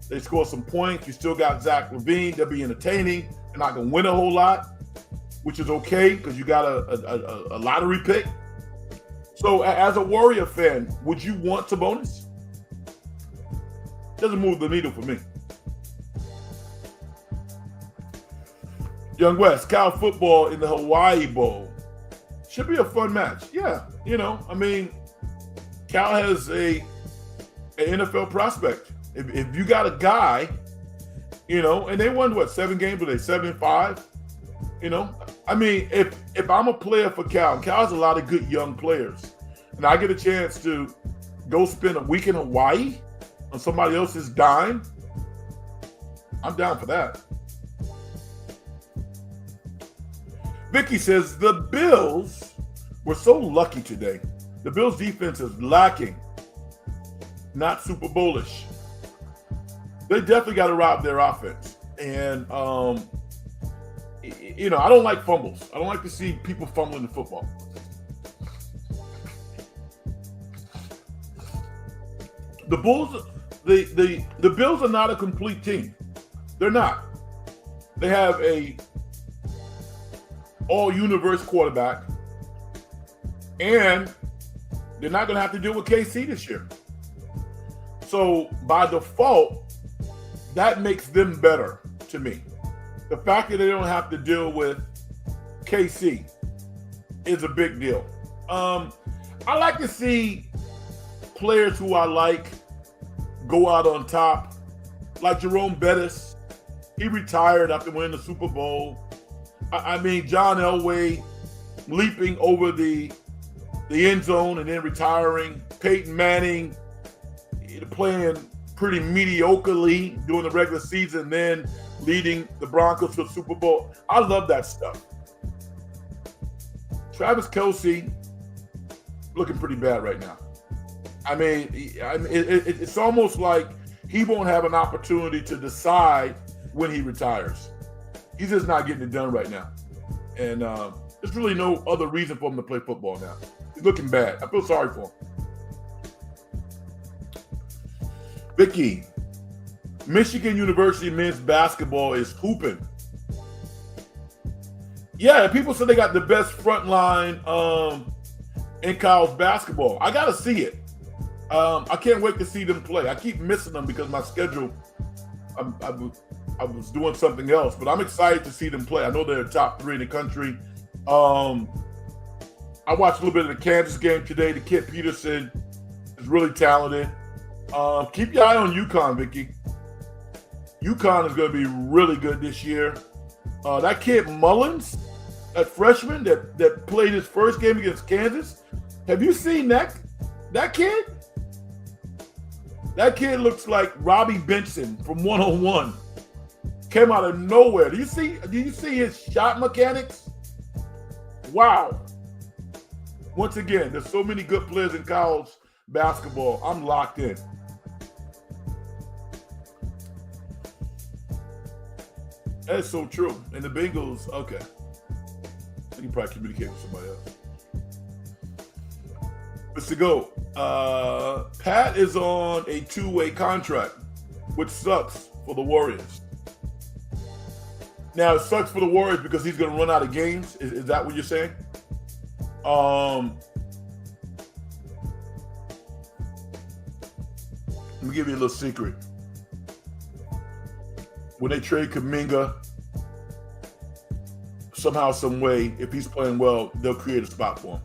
They score some points. You still got Zach LaVine. They'll be entertaining. They're not going to win a whole lot, which is okay because you got a lottery pick. So as a Warrior fan, would you want Sabonis? Doesn't move the needle for me. Young West, Cal football in the Hawaii Bowl. Should be a fun match. Yeah, I mean, Cal has an NFL prospect. If you got a guy, and they won, 7 games? Were they 7-5? I mean, if I'm a player for Cal has a lot of good young players, and I get a chance to go spend a week in Hawaii on somebody else's dime, I'm down for that. Vicky says, the Bills were so lucky today. The Bills defense is lacking, not Super Bowl-ish. They definitely got to rob their offense. And, I don't like fumbles. I don't like to see people fumbling the football. The Bills are not a complete team. They're not. They have a all-universe quarterback, and they're not going to have to deal with KC this year. So by default, that makes them better to me. The fact that they don't have to deal with KC is a big deal. I like to see players who I like go out on top, like Jerome Bettis. He retired after winning the Super Bowl. I mean, John Elway leaping over the end zone and then retiring. Peyton Manning playing pretty mediocrely during the regular season, then leading the Broncos to the Super Bowl. I love that stuff. Travis Kelce looking pretty bad right now. I mean, it's almost like he won't have an opportunity to decide when he retires. He's just not getting it done right now. And there's really no other reason for him to play football now. He's looking bad. I feel sorry for him. Vicky, Michigan University men's basketball is hooping. Yeah, people say they got the best front line in college basketball. I got to see it. I can't wait to see them play. I keep missing them because my schedule, I was doing something else, but I'm excited to see them play. I know they're top 3 in the country. I watched a little bit of the Kansas game today. The kid Peterson is really talented. Keep your eye on UConn, Vicky. UConn is going to be really good this year. That kid Mullins, that freshman that played his first game against Kansas, have you seen that kid? That kid looks like Robbie Benson from 101. Came out of nowhere. Do you see his shot mechanics? Wow. Once again, there's so many good players in college basketball. I'm locked in. That's so true. And the Bengals, okay. You can probably communicate with somebody else. Mr. Go. Pat is on a 2-way contract, which sucks for the Warriors. Now, it sucks for the Warriors because he's going to run out of games. Is that what you're saying? Let me give you a little secret. When they trade Kuminga, somehow, some way, if he's playing well, they'll create a spot for him.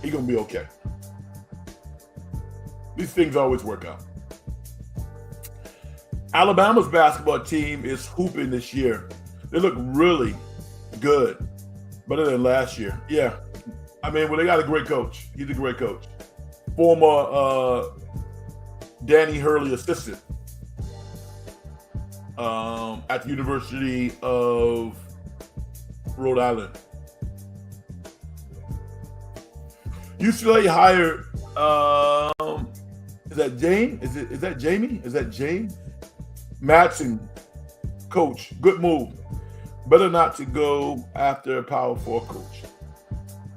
He's going to be okay. These things always work out. Alabama's basketball team is hooping this year. They look really good, better than last year. Yeah. I mean, well, they got a great coach. He's a great coach. Former Danny Hurley assistant at the University of Rhode Island. UCLA hired, is that Jane? Is that Jamie? Is that Jane? Matson, coach. Good move. Better not to go after a Power 4 coach.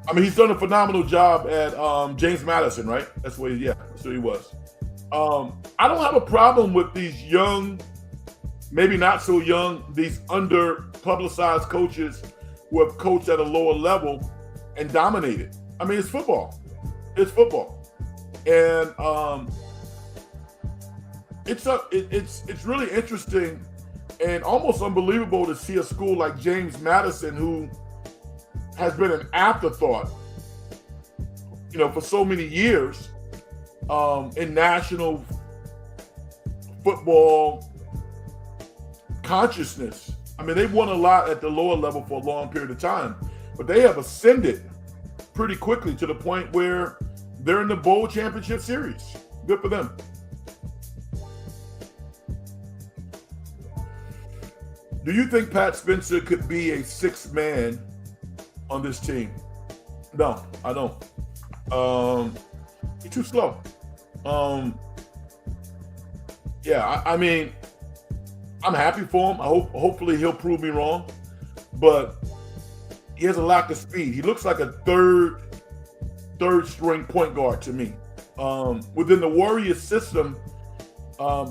I mean, he's done a phenomenal job at James Madison, right? That's what he was. I don't have a problem with these young, maybe not so young, these under-publicized coaches who have coached at a lower level and dominated. I mean, it's football. It's football. And it's really interesting and almost unbelievable to see a school like James Madison, who has been an afterthought, for so many years in national football consciousness. I mean, they've won a lot at the lower level for a long period of time, but they have ascended pretty quickly to the point where they're in the bowl championship series. Good for them. Do you think Pat Spencer could be a sixth man on this team? No, I don't. He's too slow. I mean, I'm happy for him. Hopefully he'll prove me wrong, but he has a lack of speed. He looks like a third string point guard to me. Within the Warriors system,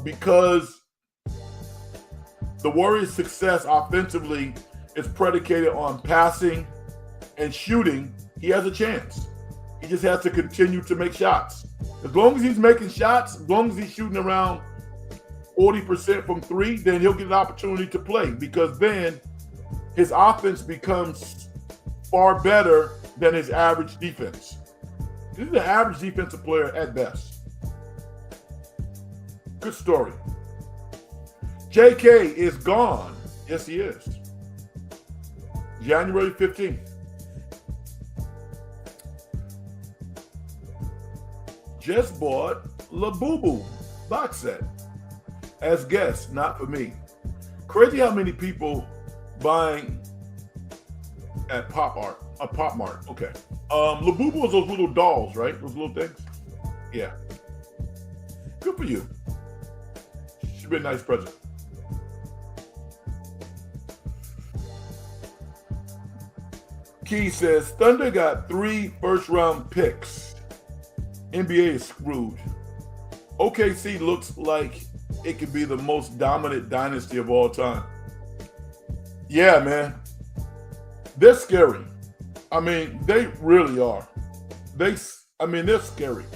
because the Warriors' success offensively is predicated on passing and shooting, he has a chance. He just has to continue to make shots. As long as he's making shots, as long as he's shooting around 40% from three, then he'll get an opportunity to play, because then his offense becomes far better than his average defense. He's an average defensive player at best. Good story. JK is gone. Yes, he is. January 15th. Just bought La Boo Boo box set as guests, not for me. Crazy how many people buying at Pop Mart. Okay. La Boo Boo is those little dolls, right? Those little things. Yeah. Good for you. Should be a nice present. Key says, Thunder got 3 first-round picks. NBA is screwed. OKC looks like it could be the most dominant dynasty of all time. Yeah, man. They're scary. I mean, they really are. They're scary.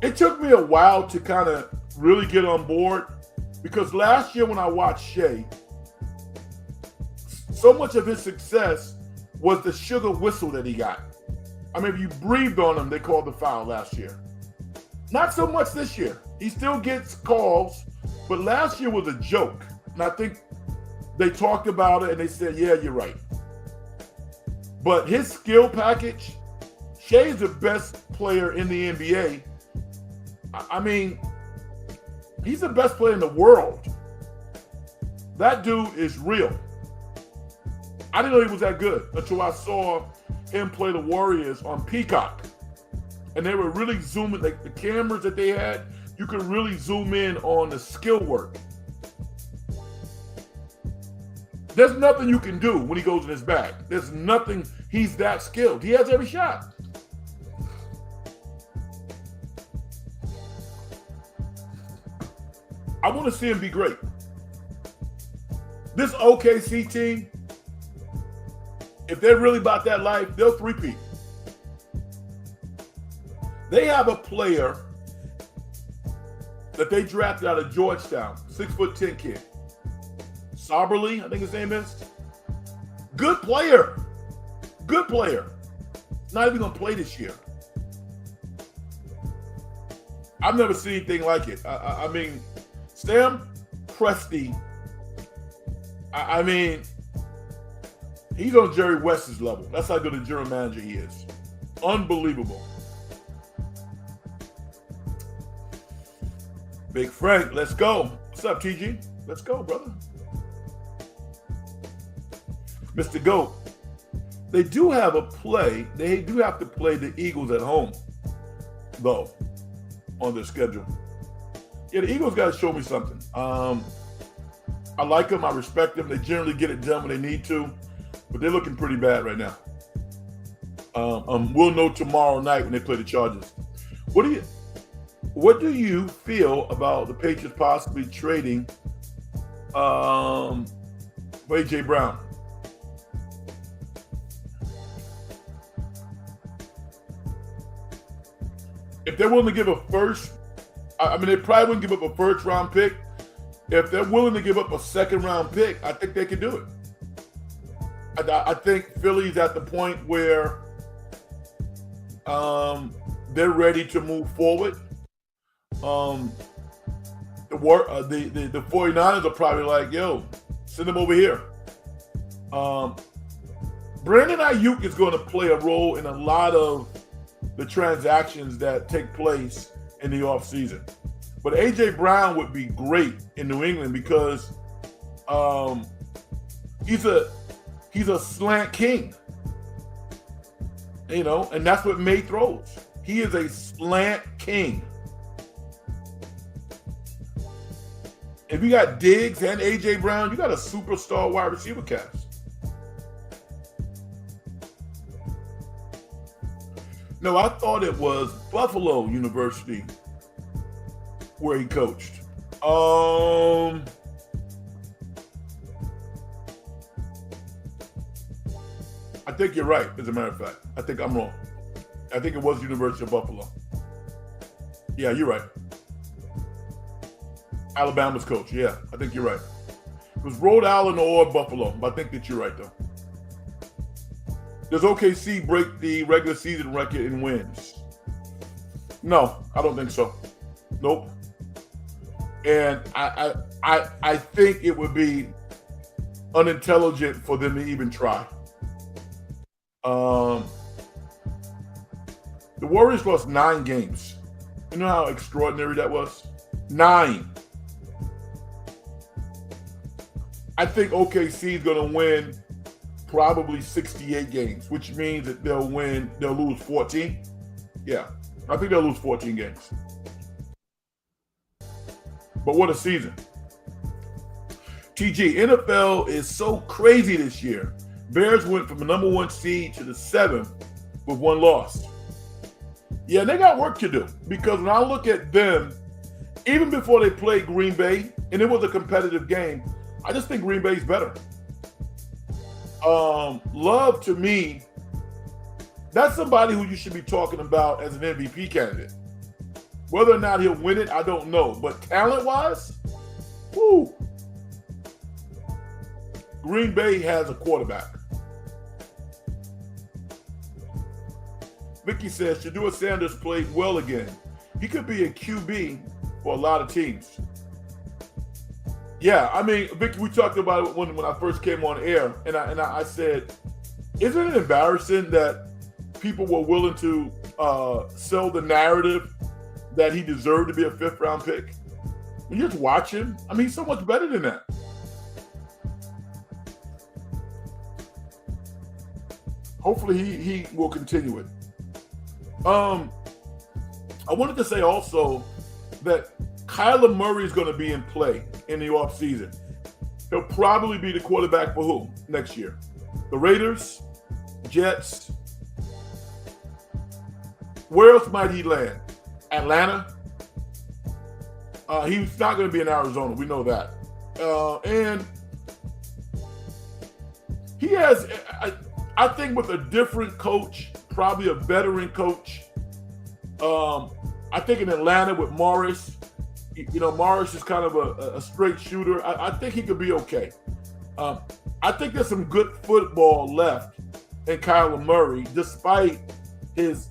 It took me a while to kind of really get on board, because last year when I watched Shea, so much of his success was the sugar whistle that he got. I mean, if you breathed on him, they called the foul last year. Not so much this year. He still gets calls, but last year was a joke. And I think they talked about it and they said, yeah, you're right. But his skill package, Shea's the best player in the NBA. I mean, he's the best player in the world. That dude is real. I didn't know he was that good until I saw him play the Warriors on Peacock. And they were really zooming, like the cameras that they had, you could really zoom in on the skill work. There's nothing you can do when he goes in his bag. There's nothing. He's that skilled. He has every shot. I want to see him be great. This OKC team, if they're really about that life, they'll three-peat. They have a player that they drafted out of Georgetown, 6'10" kid. Sauberly, I think his name is. Good player. Good player. Not even going to play this year. I've never seen anything like it. I mean, Sam Presti, I mean, he's on Jerry West's level. That's how good a general manager he is. Unbelievable. Big Frank, let's go. What's up, TG? Let's go, brother. Mr. Goat, they do have a play. They do have to play the Eagles at home, though, on their schedule. Yeah, the Eagles got to show me something. I like them. I respect them. They generally get it done when they need to, but they're looking pretty bad right now. We'll know tomorrow night when they play the Chargers. What do you feel about the Patriots possibly trading for A.J. Brown? If they're willing to give a first, I mean, they probably wouldn't give up a first-round pick. If they're willing to give up a second-round pick, I think they can do it. I think Philly's at the point where they're ready to move forward. The 49ers are probably like, yo, send them over here. Brandon Ayuk is going to play a role in a lot of the transactions that take place in the offseason. But A.J. Brown would be great in New England because he's a slant king. You know, and that's what May throws. He is a slant king. If you got Diggs and A.J. Brown, you got a superstar wide receiver cast. No, I thought it was Buffalo University where he coached. I think you're right, as a matter of fact. I think I'm wrong. I think it was University of Buffalo. Yeah, you're right. Alabama's coach. Yeah, I think you're right. It was Rhode Island or Buffalo, but I think that you're right, though. Does OKC break the regular season record in wins? No, I don't think so. Nope. And I think it would be unintelligent for them to even try. The Warriors lost 9 games. You know how extraordinary that was? 9. I think OKC is going to win probably 68 games, which means that they'll lose 14. Yeah, I think they'll lose 14 games. But what a season. TG, NFL is so crazy this year. Bears went from the number 1 seed to the 7th with 1 loss. Yeah, they got work to do because when I look at them, even before they played Green Bay, and it was a competitive game, I just think Green Bay's better. Love, to me, that's somebody who you should be talking about as an MVP candidate. Whether or not he'll win it, I don't know. But talent-wise, whoo, Green Bay has a quarterback. Vicky says, Shedeur Sanders played well again. He could be a QB for a lot of teams. Yeah, I mean, Vicky, we talked about it when I first came on air, and I said, isn't it embarrassing that people were willing to sell the narrative that he deserved to be a 5th-round pick? When you just watch him, I mean, he's so much better than that. Hopefully he will continue it. I wanted to say also that Kyler Murray is going to be in play in the offseason. He'll probably be the quarterback for who next year? The Raiders, Jets. Where else might he land? Atlanta. He's not going to be in Arizona. We know that. And he has, I think, with a different coach, probably a veteran coach. I think in Atlanta with Morris, Morris is kind of a straight shooter. I think he could be okay. I think there's some good football left in Kyler Murray, despite his.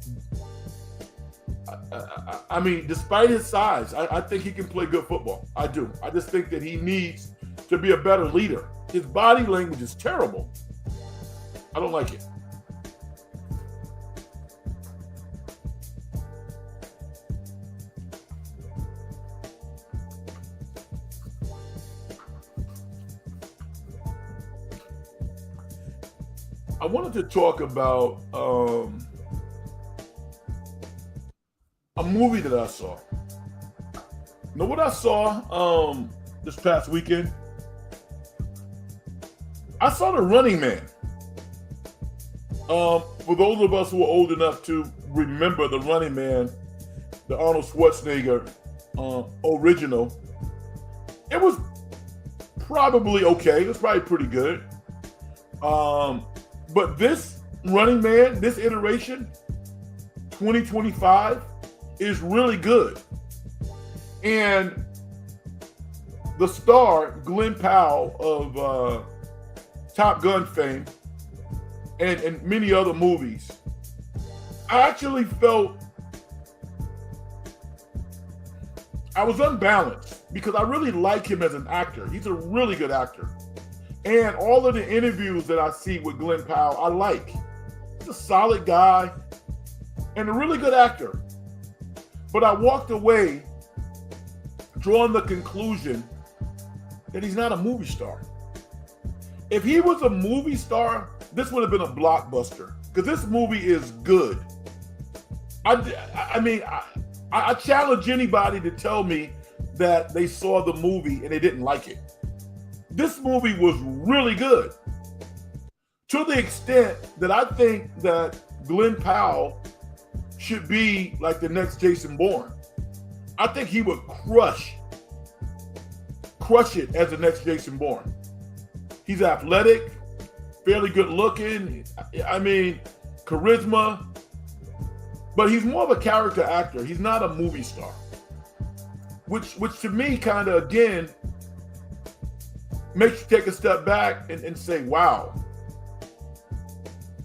Despite his size, I think he can play good football. I do. I just think that he needs to be a better leader. His body language is terrible. I don't like it. I wanted to talk about a movie that I saw. You know what I saw this past weekend? I saw The Running Man. For those of us who are old enough to remember The Running Man, the Arnold Schwarzenegger original, it was probably okay. It was probably pretty good. But this Running Man, this iteration, 2025, is really good. And the star, Glenn Powell of Top Gun fame and many other movies, I actually felt I was unbalanced because I really like him as an actor. He's a really good actor. And all of the interviews that I see with Glenn Powell, I like. He's a solid guy and a really good actor. But I walked away drawing the conclusion that he's not a movie star. If he was a movie star, this would have been a blockbuster because this movie is good. I challenge anybody to tell me that they saw the movie and they didn't like it. This movie was really good to the extent that I think that Glenn Powell should be like the next Jason Bourne. I think he would crush it as the next Jason Bourne. He's athletic, fairly good looking, charisma, but he's more of a character actor. He's not a movie star, which to me kind of, again, makes you take a step back and say, wow,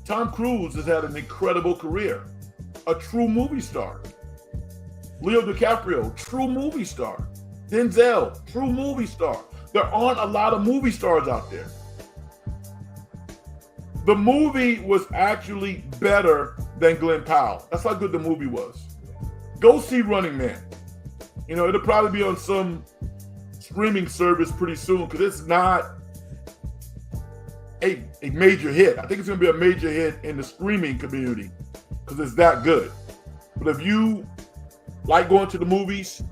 Tom Cruise has had an incredible career. A true movie star. Leo DiCaprio, true movie star. Denzel, true movie star. There aren't a lot of movie stars out there. The movie was actually better than Glenn Powell. That's how good the movie was. Go see Running Man. It'll probably be on some streaming service pretty soon because it's not a major hit. I think it's going to be a major hit in the streaming community because it's that good. But if you like going to the movies,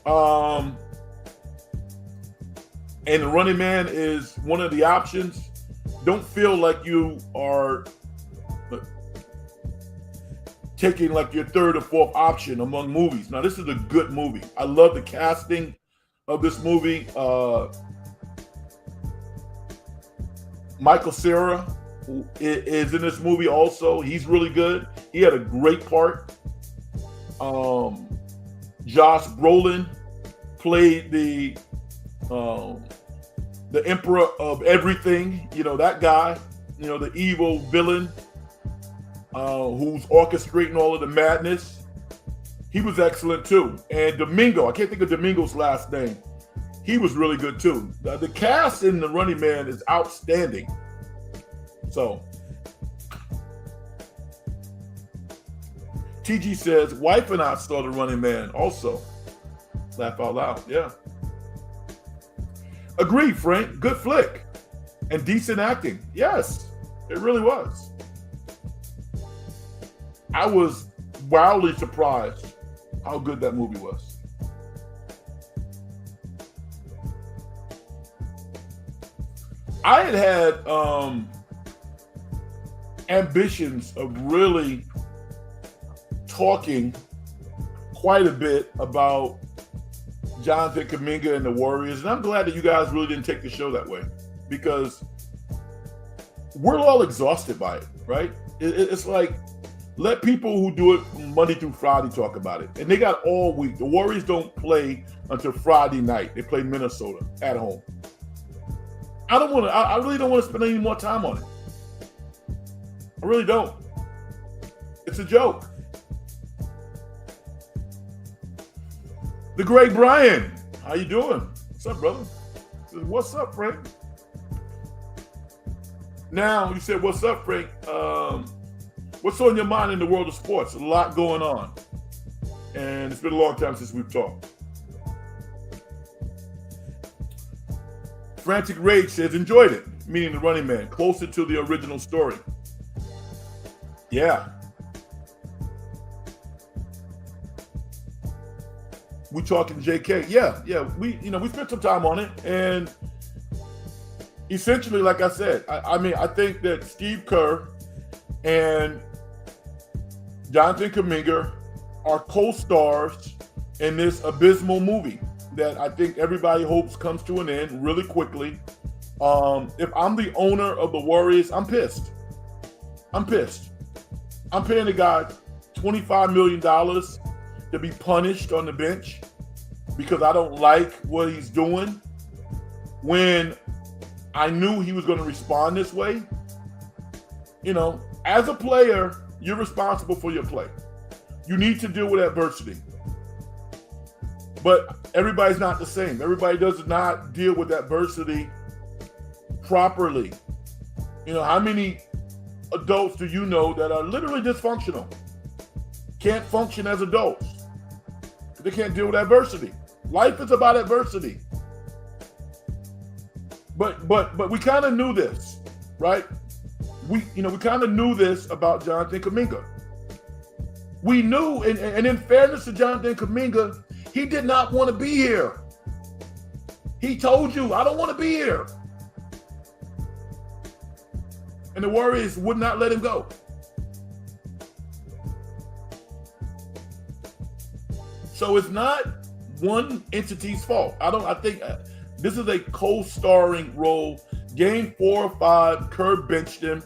and The Running Man is one of the options, don't feel like you are taking like your third or fourth option among movies. Now, this is a good movie. I love the casting of this movie. Michael Cera is in this movie also. He's really good. He had a great part. Josh Brolin played the emperor of everything. That guy, the evil villain who's orchestrating all of the madness. He was excellent too. And Domingo, I can't think of Domingo's last name. He was really good too. The cast in The Running Man is outstanding. So, TG says, wife and I saw The Running Man also. Laugh out loud, yeah. Agreed, Frank. Good flick. And decent acting. Yes, it really was. I was wildly surprised how good that movie was. I had ambitions of really talking quite a bit about Jonathan Kuminga and the Warriors, and I'm glad that you guys really didn't take the show that way, because we're all exhausted by it, right? It's like, let people who do it Monday through Friday talk about it, and they got all week. The Warriors don't play until Friday night. They play Minnesota at home. I really don't want to spend any more time on it. I really don't. It's a joke. The great Brian, how you doing? What's up, brother? What's up, Frank? Now, you said, what's up, Frank? What's on your mind in the world of sports? A lot going on. And it's been a long time since we've talked. Frantic Rage says, enjoyed it, meaning the running man, closer to the original story. Yeah. We talking JK. Yeah. We spent some time on it, and essentially, like I said, I think that Steve Kerr and Jonathan Kuminga are co-stars in this abysmal movie that I think everybody hopes comes to an end really quickly. If I'm the owner of the Warriors, I'm pissed. I'm paying the guy $25 million to be punished on the bench because I don't like what he's doing, when I knew he was going to respond this way. As a player, you're responsible for your play. You need to deal with adversity. But everybody's not the same. Everybody does not deal with adversity properly. How many adults do you know that are literally dysfunctional? Can't function as adults. They can't deal with adversity. Life is about adversity. But we kind of knew this, right? We kind of knew this about Jonathan Kuminga. We knew, and in fairness to Jonathan Kuminga, he did not want to be here. He told you, I don't want to be here. And the Warriors would not let him go. So it's not one entity's fault. I think this is a co-starring role. Game 4 or 5, Kerr benched him.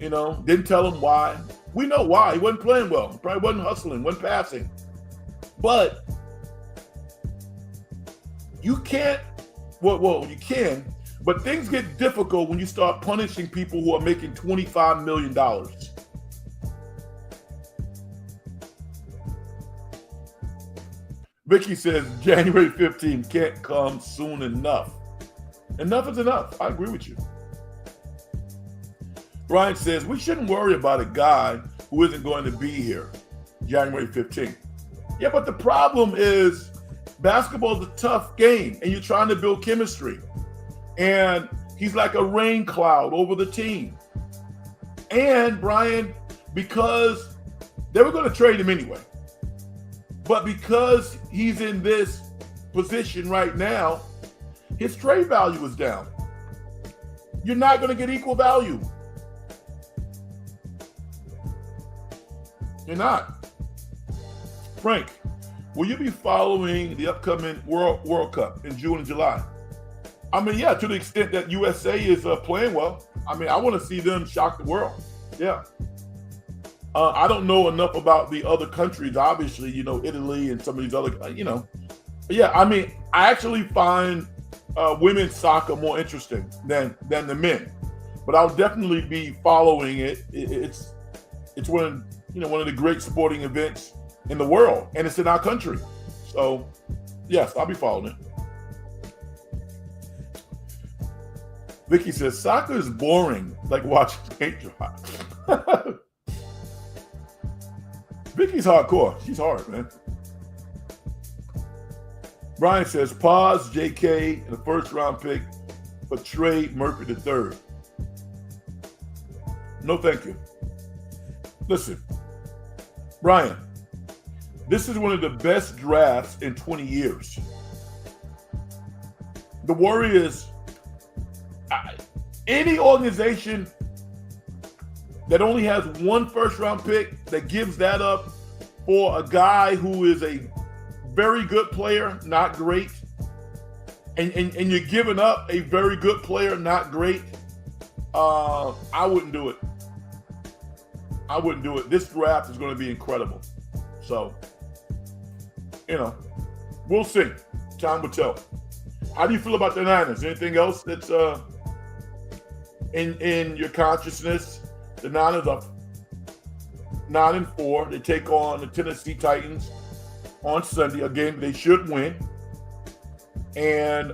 Didn't tell him why. We know why. He wasn't playing well. Probably wasn't hustling, wasn't passing. But you can't, well, you can, but things get difficult when you start punishing people who are making $25 million. Vicky says January 15th can't come soon enough. Enough is enough. I agree with you. Brian says we shouldn't worry about a guy who isn't going to be here January 15th. Yeah, but the problem is basketball is a tough game, and you're trying to build chemistry. And he's like a rain cloud over the team. And Brian, because they were going to trade him anyway, but because he's in this position right now, his trade value is down. You're not going to get equal value. You're not. Frank, will you be following the upcoming World Cup in June and July? Yeah, to the extent that USA is playing well. I want to see them shock the world. Yeah. I don't know enough about the other countries, obviously, Italy and some of these other, Yeah, I actually find women's soccer more interesting than the men. But I'll definitely be following it. It's one of the great sporting events in the world, and it's in our country. So, yes, I'll be following it. Vicky says, soccer is boring, like watching paint dry. Vicky's hardcore. She's hard, man. Brian says, pause JK in the first round pick for Trey Murphy III. No, thank you. Listen, Brian, this is one of the best drafts in 20 years. The Warriors, any organization that only has one first-round pick that gives that up for a guy who is a very good player, not great, and you're giving up a very good player, not great, I wouldn't do it. I wouldn't do it. This draft is going to be incredible. So, we'll see. Time will tell. How do you feel about the Niners? Anything else that's in your consciousness? The Niners are 9-4. They take on the Tennessee Titans on Sunday, a game they should win. And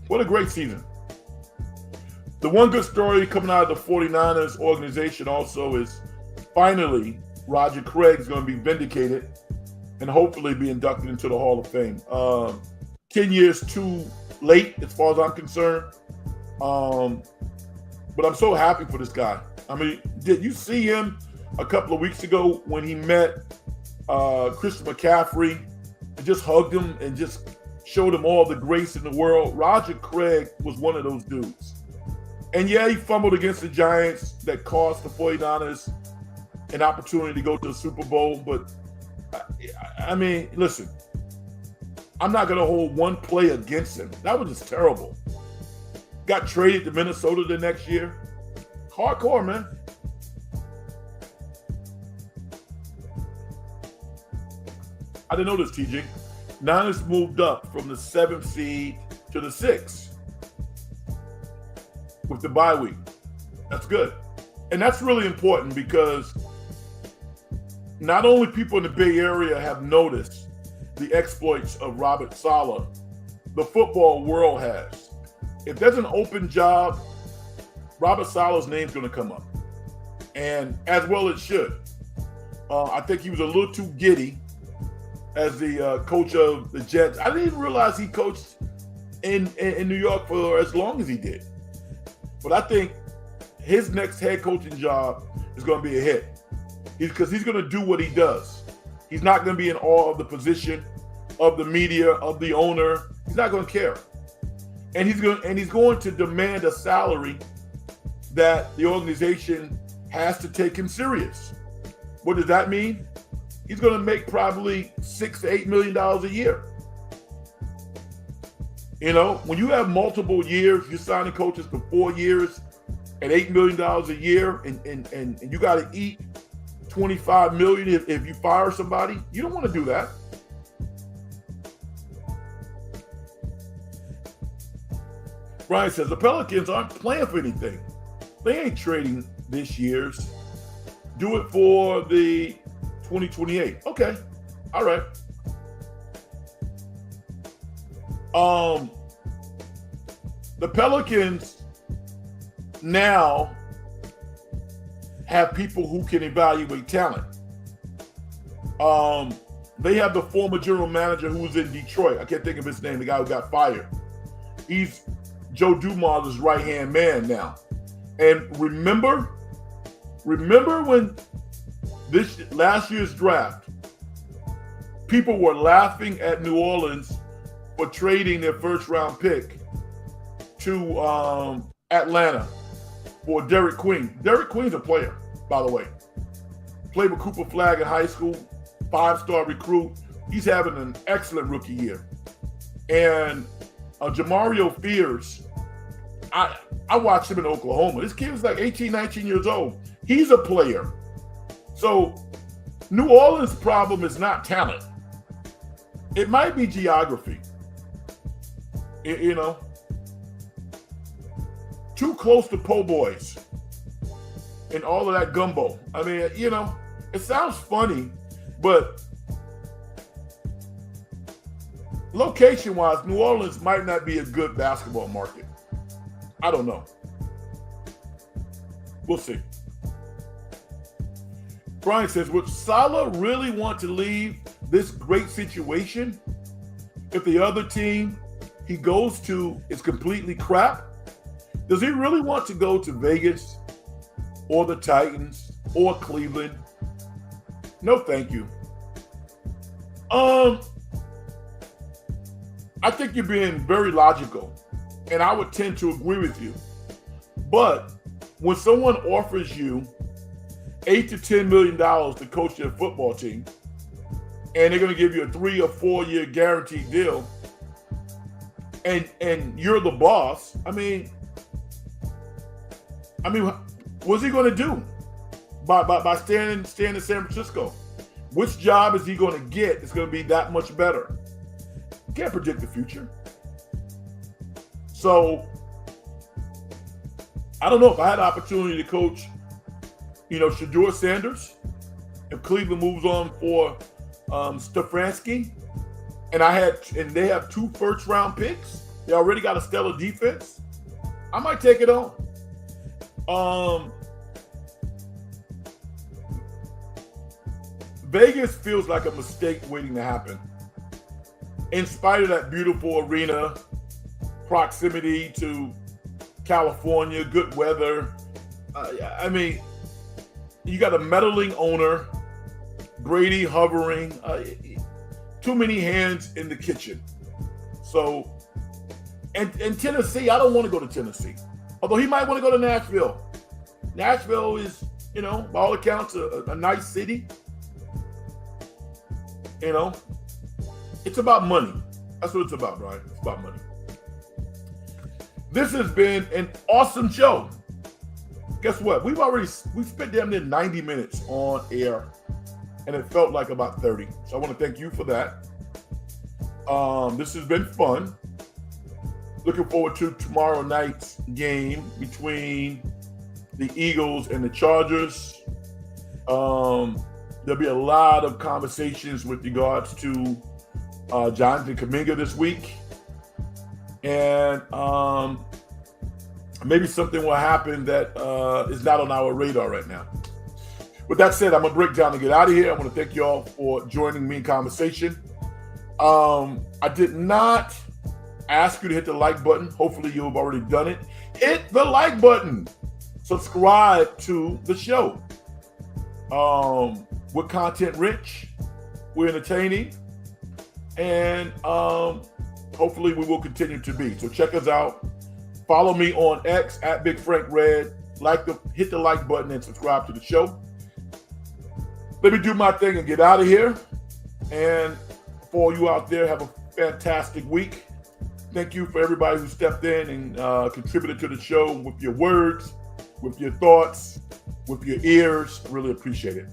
what a great season. The one good story coming out of the 49ers organization also is finally Roger Craig's going to be vindicated and hopefully be inducted into the Hall of Fame. 10 years too late as far as I'm concerned. But I'm so happy for this guy. I mean, did you see him a couple of weeks ago when he met Christian McCaffrey and just hugged him and just showed him all the grace in the world? Roger Craig was one of those dudes. And yeah, he fumbled against the Giants that cost the 49ers an opportunity to go to the Super Bowl. But, I mean, listen, I'm not going to hold one play against him. That was just terrible. Got traded to Minnesota the next year. Hardcore, man. I didn't know this, TJ. Niners moved up from the 7th seed to the 6th with the bye week. That's good. And that's really important because not only people in the Bay Area have noticed the exploits of Robert Saleh, the football world has. If there's an open job, Robert Saleh's name's going to come up. And as well it should. I think he was a little too giddy as the coach of the Jets. I didn't even realize he coached in New York for as long as he did. But I think his next head coaching job is going to be a hit. Because he's going to do what he does. He's not going to be in awe of the position, of the media, of the owner. He's not going to care. And he's going to demand a salary that the organization has to take him serious. What does that mean? He's going to make probably $6 to $8 million a year. When you have multiple years, you're signing coaches for 4 years at $8 million a year, and you got to eat $25 million if you fire somebody. You don't want to do that. Brian says the Pelicans aren't playing for anything. They ain't trading this year's. Do it for the 2028. Okay. All right. The Pelicans now have people who can evaluate talent. They have the former general manager who was in Detroit. I can't think of his name, the guy who got fired. He's Joe Dumars' right-hand man now. And remember when this last year's draft, people were laughing at New Orleans for trading their first-round pick to Atlanta for Derek Queen. Derek Queen's a player, by the way. Played with Cooper Flagg in high school, 5-star recruit. He's having an excellent rookie year. And Jamario Fears, I watched him in Oklahoma. This kid was like 18, 19 years old. He's a player. So New Orleans' problem is not talent. It might be geography. Too close to po' boys and all of that gumbo. I mean, it sounds funny, but location-wise, New Orleans might not be a good basketball market. I don't know. We'll see. Brian says, would Saleh really want to leave this great situation if the other team he goes to is completely crap? Does he really want to go to Vegas or the Titans or Cleveland? No, thank you. I I think you're being very logical, and I would tend to agree with you. But when someone offers you $8 to $10 million to coach their football team, and they're going to give you a 3 or 4 year guaranteed deal, and you're the boss, I mean, what's he going to do by staying in San Francisco? Which job is he going to get that's going to be that much better? You can't predict the future. So, I don't know if I had the opportunity to coach, Shedeur Sanders, if Cleveland moves on for Stefanski, and they have 2 first-round picks. They already got a stellar defense. I might take it on. Vegas feels like a mistake waiting to happen. In spite of that beautiful arena, proximity to California, good weather. You got a meddling owner, Brady hovering, too many hands in the kitchen. So, and Tennessee, I don't want to go to Tennessee. Although he might want to go to Nashville. Nashville is, by all accounts, a nice city. It's about money. That's what it's about, Brian. It's about money. This has been an awesome show. Guess what? We've spent damn near 90 minutes on air, and it felt like about 30. So I want to thank you for that. This has been fun. Looking forward to tomorrow night's game between the Eagles and the Chargers. There'll be a lot of conversations with regards to Jonathan Kuminga this week. And maybe something will happen that is not on our radar right now. With that said, I'm going to break down and get out of here. I want to thank you all for joining me in conversation. I did not ask you to hit the like button. Hopefully you've already done it. Hit the like button. Subscribe to the show. We're content rich. We're entertaining. And hopefully we will continue to be. So check us out. Follow me on X at Big Frank Red. Hit the like button and subscribe to the show. Let me do my thing and get out of here. And for all you out there, have a fantastic week. Thank you for everybody who stepped in and contributed to the show with your words, with your thoughts, with your ears. I really appreciate it.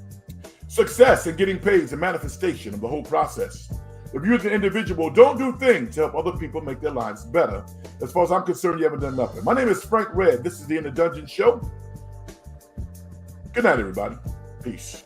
Success in getting paid is a manifestation of the whole process. If you as an individual don't do things to help other people make their lives better, as far as I'm concerned, you haven't done nothing. My name is Frank Red. This is the In the Dungeon Show. Good night, everybody. Peace.